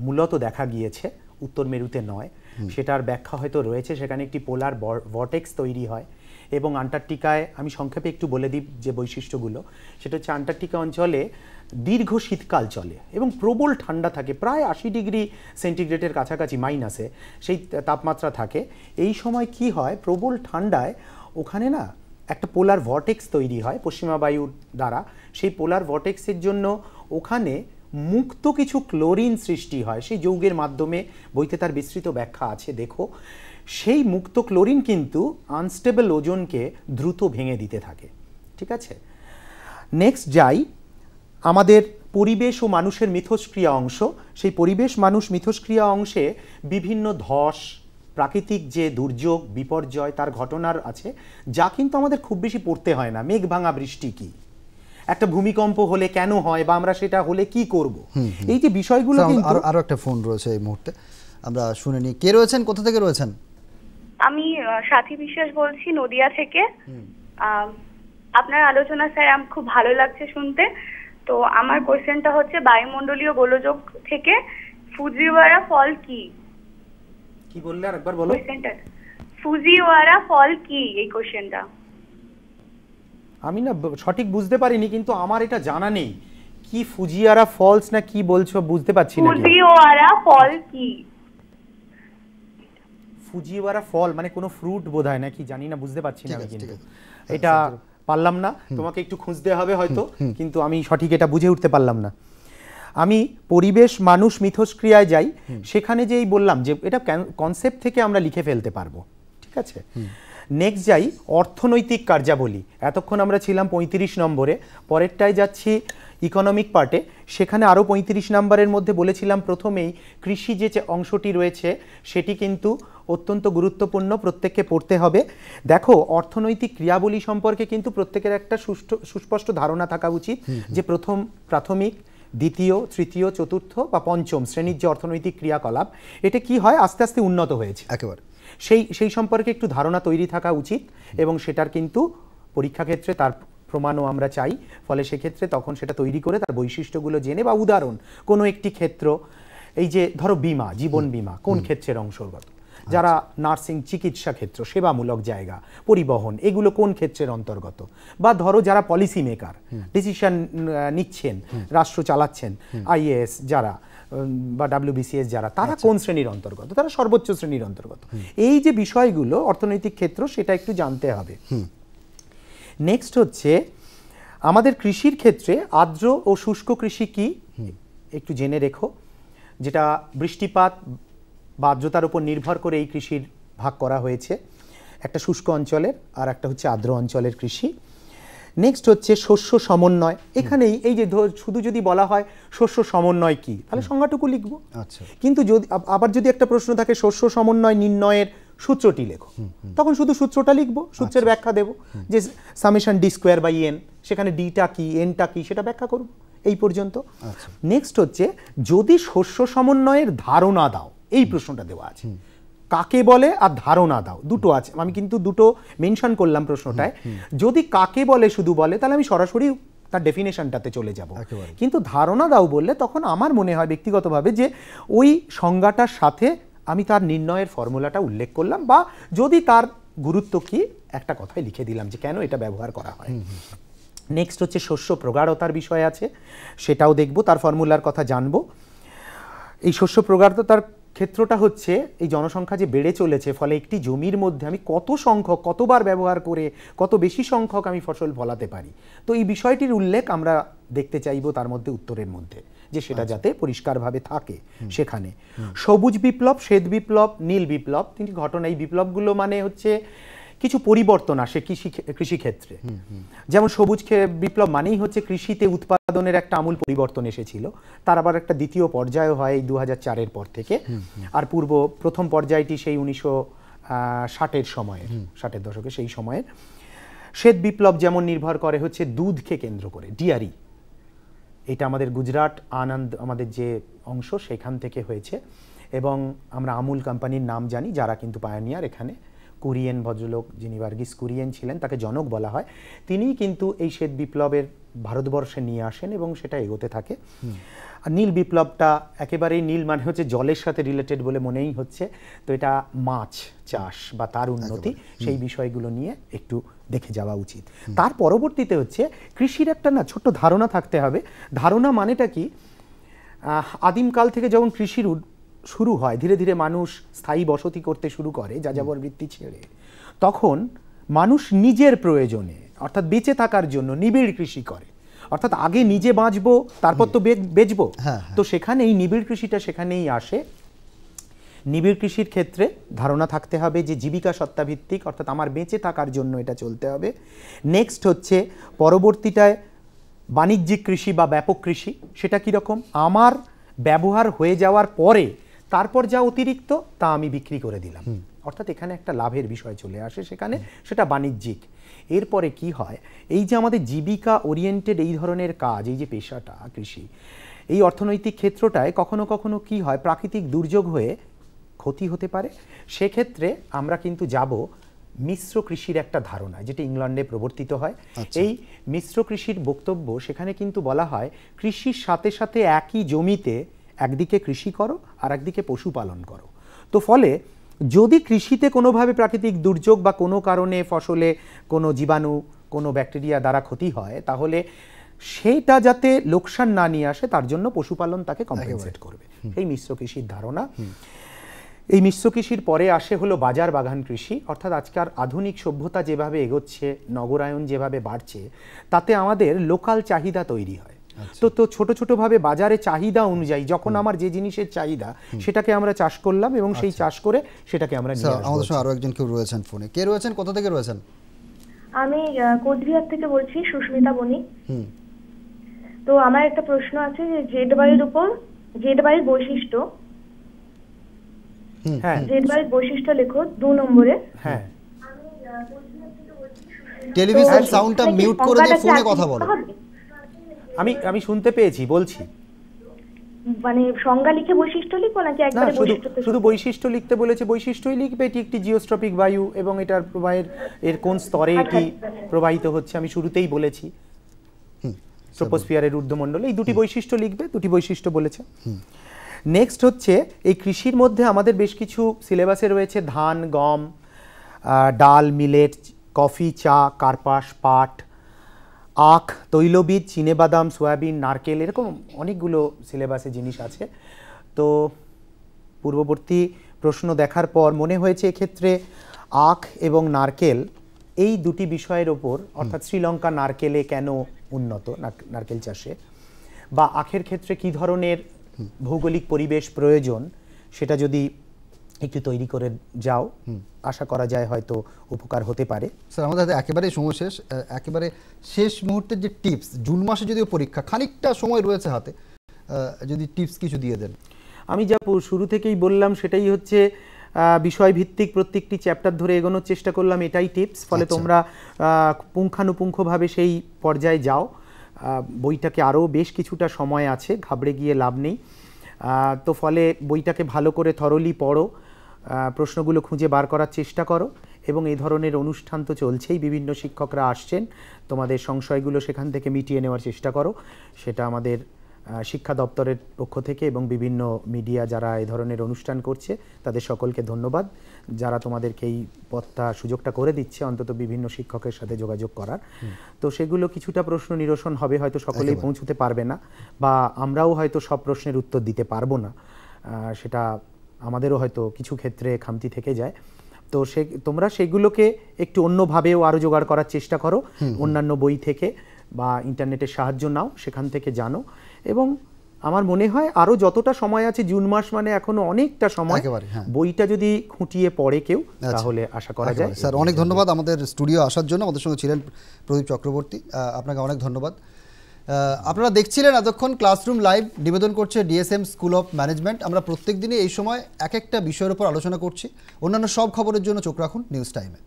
মূলত দেখা গিয়েছে, উত্তর মেরুতে নয়। সেটার ব্যাখ্যা হয়তো রয়েছে। সেখানে একটি পোলার ভর্টেক্স তৈরি হয় এবং আন্টার্কটিকায়, আমি সংক্ষেপে একটু বলে দিই যে বৈশিষ্ট্যগুলো, সেটা হচ্ছে আন্টার্কটিকা অঞ্চলে দীর্ঘ শীতকাল চলে এবং প্রবল ঠান্ডা থাকে, প্রায় 80 ডিগ্রি সেন্টিগ্রেডের কাছাকাছি মাইনাসে সেই তাপমাত্রা থাকে। এই সময় কি হয়, প্রবল ঠান্ডায় ওখানে না একটা পোলার ভর্টেক্স তৈরি হয় পশ্চিমা বায়ুর দ্বারা। সেই পোলার ভর্টেক্সের জন্য ওখানে মুক্ত কিছু ক্লোরিন সৃষ্টি হয় সেই যৌগের মাধ্যমে। বইতে তার বিস্তৃত ব্যাখ্যা আছে, দেখো। সেই মুক্ত ক্লোরিন কিন্তু আনস্টেবল ওজোনকে দ্রুত ভেঙে দিতে থাকে। ঠিক আছে, নেক্সট যাই আমাদের পরিবেশ ও মানুষের মিথস্ক্রিয়া অংশ। সেই পরিবেশ মানুষ মিথস্ক্রিয়া অংশে বিভিন্ন ধস, প্রাকৃতিক যে দুর্যোগ, বিপর্যয়, তার ঘটনার আছে, যা কিন্তু আমাদের খুব বেশি পড়তে হয় না। মেঘ ভাঙা বৃষ্টি কি, একটা ভূমিকম্প হলে কেন হয়, বা আমরা সেটা হলে কি করব, এই যে বিষয়গুলো। কিন্তু আরো একটা ফোন রয়েছে এই মুহূর্তে, আমরা শুনে নিই। কে রয়েছেন, কোথা থেকে রয়েছেন? আমি সাথী বিশ্বাস বলছি, নদিয়া থেকে। আপনার আলোচনা স্যার আমার খুব ভালো লাগছে শুনতে। তো আমার কোশ্চেনটা হচ্ছে বায়ুমণ্ডলীয় গোলযোগ থেকে ফুজিওয়ারা ফল কি? কি বললে, আরেকবার বলো। কোশ্চেনটা ফুজিওয়ারা ফল কি, এই কোশ্চেনটা আমি না সঠিক বুঝতে পারিনি, কিন্তু আমার এটা জানা নেই কি ফুজিওয়ারা ফলস না কি বলছো, বুঝতে পারছি না। ফুজিওয়ারা ফল কি? ফুজিওয়ারা ফল মানে কোনো ফ্রুট বোধহয়, না কি জানি না, বুঝতে পারছি না আমি। কিন্তু এটা পারলাম না, তোমাকে একটু খুঁজতে হবে হয়তো, কিন্তু আমি সঠিক এটা বুঝে উঠতে পারলাম না। আমি পরিবেশ মানুষ মিথস্ক্রিয়ায় যাই। সেখানে যেই বললাম যে এটা কনসেপ্ট থেকে আমরা লিখে ফেলতে পারবো, ঠিক আছে। নেক্সট যাই অর্থনৈতিক কার্যাবলী। এতক্ষণ আমরা ছিলাম 35 নম্বরে, পরেরটায় যাচ্ছি ইকোনমিক পার্টে। সেখানে আরও 35 নম্বরের মধ্যে বলেছিলাম প্রথমেই কৃষি যে অংশটি রয়েছে সেটি কিন্তু অত্যন্ত গুরুত্বপূর্ণ, প্রত্যেককে পড়তে হবে। দেখো, অর্থনৈতিক ক্রিয়াবলী সম্পর্কে কিন্তু প্রত্যেকের একটা সুস্পষ্ট ধারণা থাকা উচিত যে প্রাথমিক, দ্বিতীয়, তৃতীয়, চতুর্থ বা পঞ্চম শ্রেণীর যে অর্থনৈতিক ক্রিয়াকলাপ, এটা কি হয় আস্তে আস্তে উন্নত হয়েছে, একেবারে সেই সম্পর্কে একটু ধারণা তৈরি থাকা উচিত, এবং সেটার কিন্তু পরীক্ষা ক্ষেত্রে তার প্রমাণও আমরা চাই। ফলে সেক্ষেত্রে তখন সেটা তৈরি করে তার বৈশিষ্ট্যগুলো জেনে, বা উদাহরণ কোনো একটি ক্ষেত্র, এই যে ধরো বিমা, জীবন বিমা কোন ক্ষেত্রের অন্তর্গত, যারা নার্সিং, চিকিৎসা ক্ষেত্র, সেবামূলক জায়গা, পরিবহন, এগুলো কোন ক্ষেত্রের অন্তর্গত, বা ধরো যারা পলিসি মেকার, ডিসিশন নিচ্ছেন, রাষ্ট্র চালাচ্ছেন, আইএএস যারা বা WBCS যারা, তারা কোন শ্রেণীর অন্তর্গত, তারা সর্বোচ্চ শ্রেণীর অন্তর্গত। এই যে বিষয়গুলো অর্থনৈতিক ক্ষেত্র, সেটা একটু জানতে হবে। নেক্সট হচ্ছে আমাদের কৃষির ক্ষেত্রে আর্দ্র ও শুষ্ক কৃষি কি একটু জেনে রেখো, যেটা বৃষ্টিপাত বা আর্দ্রতার উপর নির্ভর করে এই কৃষির ভাগ করা হয়েছে। একটা শুষ্ক অঞ্চলের আর একটা হচ্ছে আর্দ্র অঞ্চলের কৃষি। নেক্সট হচ্ছে শস্য সমন্বয়। এখানেই এই যে শুধু যদি বলা হয় শস্য সমন্বয় কি, তাহলে সংজ্ঞাটুকু লিখবো। আচ্ছা, কিন্তু আবার যদি একটা প্রশ্ন থাকে শস্য সমন্বয় নির্ণয়ের সূত্রটি লেখো, তখন শুধু সূত্রটা লিখবো, সূত্রের ব্যাখ্যা দেব যে সামেশন d²/n, সেখানে ডিটা কি, এনটা কি, সেটা ব্যাখ্যা করব, এই পর্যন্ত। নেক্সট হচ্ছে যদি শস্য সমন্বয়ের ধারণা দাও, এই প্রশ্নটা দেওয়া আছে, কাকে বলে আর ধারণা দাও, দুটো আছে, আমি কিন্তু দুটো মেনশন করলাম প্রশ্নটায়। যদি কাকে বলে শুধু বলে, তাহলে আমি সরাসরি তার ডেফিনেশনটাতে চলে যাব, কিন্তু ধারণা দাও বললে তখন আমার মনে হয় ব্যক্তিগতভাবে যে ওই সংজ্ঞাটার সাথে আমি তার নির্ণয়ের ফর্মুলাটা উল্লেখ করলাম, বা যদি তার গুরুত্ব কি একটা কথায় লিখে দিলাম যে কেন এটা ব্যবহার করা হয়। নেক্সট হচ্ছে শস্য প্রগাঢ়তার বিষয় আছে, সেটাও দেখব, তার ফর্মুলার কথা জানবো। এই শস্য প্রগাঢ়তার ক্ষেত্রটা হচ্ছে এই জনসংখ্যা যে বেড়ে চলেছে, ফলে একটি জমির মধ্যে আমি কত সংখ্যক, কতবার ব্যবহার করে কত বেশি সংখ্যক আমি ফসল ফলাতে পারি। তো এই বিষয়টির উল্লেখ আমরা দেখতে চাইব তার মধ্যে, উত্তরের মধ্যে, যে সেটা যাতে পরিষ্কারভাবে থাকে সেখানে। সবুজ বিপ্লব, শ্বেত বিপ্লব, নীল বিপ্লব, তিনটি ঘটনা। এই বিপ্লবগুলো মানে হচ্ছে কিছু পরিবর্তন আসে কৃষিক্ষেত্রে। যেমন সবুজ বিপ্লব মানেই হচ্ছে কৃষিতে উৎপাদনের একটা আমূল পরিবর্তন এসেছিল, তার আবার একটা দ্বিতীয় পর্যায় হয় এই 2004-এর পর থেকে। আর প্রথম পর্যায়টি সেই 1960-এর সময়ে, 60-এর দশকে, সেই সময়ের। শ্বেত বিপ্লব যেমন নির্ভর করে হচ্ছে দুধকে কেন্দ্র করে, ডিয়ারি, এটা আমাদের গুজরাট আনন্দ আমাদের যে অংশ সেখান থেকে হয়েছে, এবং আমরা আমুল কোম্পানির নাম জানি, যারা কিন্তু পায়োনিয়ার এখানে। কুরিয়েন ভদ্রলোক, যিনি ভার্গিস কুরিয়েন ছিলেন, তাকে জনক বলা হয়, তিনিই কিন্তু এই শ্বেত বিপ্লবের ভারতবর্ষে নিয়ে আসেন এবং সেটা এগোতে থাকে। আর নীল বিপ্লবটা একেবারেই নীল মানে হচ্ছে জলের সাথে রিলেটেড বলে মনেই হচ্ছে, তো এটা মাছ চাষ বা তার উন্নতি, সেই বিষয়গুলো নিয়ে একটু দেখে যাওয়া উচিত। তার পরবর্তীতে হচ্ছে কৃষির একটা ছোট্ট ধারণা থাকতে হবে। ধারণা মানেটা কি, আদিমকাল থেকে যখন কৃষির শুরু হয়, ধীরে ধীরে মানুষ স্থায়ী বসতি করতে শুরু করে যাযাবর বৃত্তি ছেড়ে, তখন মানুষ নিজের প্রয়োজনে, অর্থাৎ বেঁচে থাকার জন্য নিবিড় কৃষি করে। অর্থাৎ আগে নিজে বাঁচবো, তারপর তো বেচবো। তো সেখানে এই নিবিড় কৃষিটা সেখানেই আসে। নিবিড় কৃষির ক্ষেত্রে ধারণা থাকতে হবে যে জীবিকা সত্তাভিত্তিক, অর্থাৎ আমার বেঁচে থাকার জন্য এটা চলতে হবে। নেক্সট হচ্ছে পরবর্তীটায় বাণিজ্যিক কৃষি বা ব্যাপক কৃষি। সেটা কীরকম, আমার ব্যবহার হয়ে যাওয়ার পরে তারপর যা অতিরিক্ত তা আমি বিক্রি করে দিলাম, অর্থাৎ এখানে একটা লাভের বিষয় চলে আসে সেখানে, সেটা বাণিজ্যিক। এরপরে কি হয়, এই যে আমাদের জীবিকা ওরিয়েন্টেড এই ধরনের কাজ, এই যে পেশাটা কৃষি, এই অর্থনৈতিক ক্ষেত্রটায় কখনো কখনো কি হয়, প্রাকৃতিক দুর্যোগ হয়ে ক্ষতি হতে পারে। সেক্ষেত্রে আমরা কিন্তু যাব মিশ্র কৃষির একটা ধারণা, যেটা ইংল্যান্ডে প্রবর্তিত হয়। এই মিশ্র কৃষির বক্তব্য, সেখানে কিন্তু বলা হয় কৃষির সাথে সাথে একই জমিতে একদিকে কৃষি করো আর একদিকে পশুপালন করো। তো ফলে যদি কৃষিতে কোনোভাবে প্রাকৃতিক দুর্যোগ বা কোনো কারণে ফসলে কোনো জীবাণু, কোনো ব্যাকটেরিয়া দ্বারা ক্ষতি হয়, তাহলে সেটা যাতে লোকসান না নিয়ে আসে তার জন্য পশুপালন তাকে কম্পেনসেট করবে। এই মিশ্র কৃষির ধারণা। এই মিশ্র কৃষির পরে আসে হলো বাজার বাগান কৃষি, অর্থাৎ আজকাল আধুনিক সভ্যতা যেভাবে এগোচ্ছে, নগরায়ন যেভাবে বাড়ছে, তাতে আমাদের লোকাল চাহিদা তৈরি হয়। তো ছোট ছোটভাবে বাজারে চাহিদা অনুযায়ী যখন আমার যে জিনিসের চাহিদা সেটাকে আমরা চাষ করলাম এবং সেই চাষ করে সেটাকে আমরা নিয়ে আসবো। আমাদের সঙ্গে আরো একজন কেউ রয়েছেন ফোনে। কে রয়েছেন, কোথা থেকে রয়েছেন? আমি কোচবিহার থেকে বলছি, সুস্মিতা বণিক। তো আমার একটা প্রশ্ন আছে যে জেড বাড়ির উপর জেড বাড়ির বৈশিষ্ট্য, জেড বাড়ির বৈশিষ্ট্য লেখো 2 নম্বরে। হ্যাঁ, টেলিভিশন সাউন্ডটা মিউট করে দিয়ে ফোনে কথা বলো। আমি শুনতে পেয়েছি, বলছি। মানে সংজ্ঞা লিখে বৈশিষ্ট্য লিখো নাকি একবারে বৈশিষ্ট্য? শুধু বৈশিষ্ট্য লিখতে বলেছে, বৈশিষ্ট্যই লিখবে। এটি একটি জিওস্ট্রপিক বায়ু এবং এটার প্রবাহের কোন স্তরে এটি প্রবাহিত হচ্ছে আমি শুরুতেই বলেছি, ট্রোপোস্ফিয়ারের ঊর্ধ্বমণ্ডলে। এই দুটি বৈশিষ্ট্য লিখবে, দুটি বৈশিষ্ট্য বলেছে। নেক্সট হচ্ছে এই কৃষির মধ্যে আমাদের বেশ কিছু সিলেবাসে রয়েছে ধান, গম, ডাল, মিলেট, কফি, চা, কার্পাস, পাট, আখ, তৈলবীজ, চিনেবাদাম, সয়াবিন, নারকেল, এরকম অনেকগুলো সিলেবাসে জিনিস আছে। তো পূর্ববর্তী প্রশ্ন দেখার পর মনে হয়েছে এক্ষেত্রে আখ এবং নারকেল এই দুটি বিষয়ের ওপর, অর্থাৎ শ্রীলঙ্কা নারকেলে কেন উন্নত নারকেল চাষে, বা আখের ক্ষেত্রে কি ধরনের ভৌগোলিক পরিবেশ প্রয়োজন, সেটা যদি একটু তৈরি করে যাও, আশা করা যায় হয়তো উপকার হতে পারে। স্যার আমাদের হাতে একেবারে সময় শেষ, একেবারে শেষ মুহূর্তের যে টিপস, জুন মাসে যদিও পরীক্ষা, খানিকটা সময় রয়েছে হাতে, যদি টিপস কিছু দিয়ে দেন। আমি যা শুরু থেকেই বললাম সেটাই হচ্ছে বিষয়ভিত্তিক প্রত্যেকটি চ্যাপ্টার ধরে এগোনোর চেষ্টা করলাম, এটাই টিপস। ফলে তোমরা পুঙ্খানুপুঙ্খভাবে সেই পর্যায়ে যাও। বইটাকে আরও বেশ কিছুটা সময় আছে, ঘাবড়ে গিয়ে লাভ নেই। তো ফলে বইটাকে ভালো করে থরলি পড়ো, প্রশ্নগুলো খুঁজে বার করার চেষ্টা করো, এবং এই ধরনের অনুষ্ঠান তো চলছেই, বিভিন্ন শিক্ষকরা আসছেন, তোমাদের সংশয়গুলো সেখান থেকে মিটিয়ে নেওয়ার চেষ্টা করো। সেটা আমাদের শিক্ষা দপ্তরের পক্ষ থেকে এবং বিভিন্ন মিডিয়া যারা এই ধরনের অনুষ্ঠান করছে তাদের সকলকে ধন্যবাদ, যারা তোমাদেরকে এই পথটা সুযোগটা করে দিচ্ছে অন্তত বিভিন্ন শিক্ষকের সাথে যোগাযোগ করার। তো সেগুলো কিছুটা প্রশ্ন নিরসন হবে, হয়তো সকলেই পৌঁছতে পারবে না, বা আমরাও হয়তো সব প্রশ্নের উত্তর দিতে পারবো না, সেটা আমাদেরও হয়তো কিছু ক্ষেত্রে খামতি থেকে যায়। তো তোমরা সেগুলোকে একটু অন্যভাবেও আরও জোগাড় করার চেষ্টা করো, অন্যান্য বই থেকে বা ইন্টারনেটের সাহায্য নাও, সেখান থেকে জানো। এবং আমার মনে হয় আরও যতটা সময় আছে, জুন মাস মানে এখনো অনেকটা সময়, বইটা যদি খুঁটিয়ে পড়ে কেউ তাহলে আশা করা যায়। স্যার অনেক ধন্যবাদ আমাদের স্টুডিও আসার জন্য, আমাদের সঙ্গে ছিলেন প্রদীপ চক্রবর্তী, আপনাকে অনেক ধন্যবাদ। আপনারা দেখছিলেন এতক্ষণ ক্লাসরুম লাইভ, নিবেদন করছে ডিএসএম স্কুল অফ ম্যানেজমেন্ট। আমরা প্রত্যেক দিনই এই সময় এক একটা বিষয়ের উপর আলোচনা করছি। অন্যান্য সব খবরের জন্য চোখ রাখুন নিউজ টাইমে।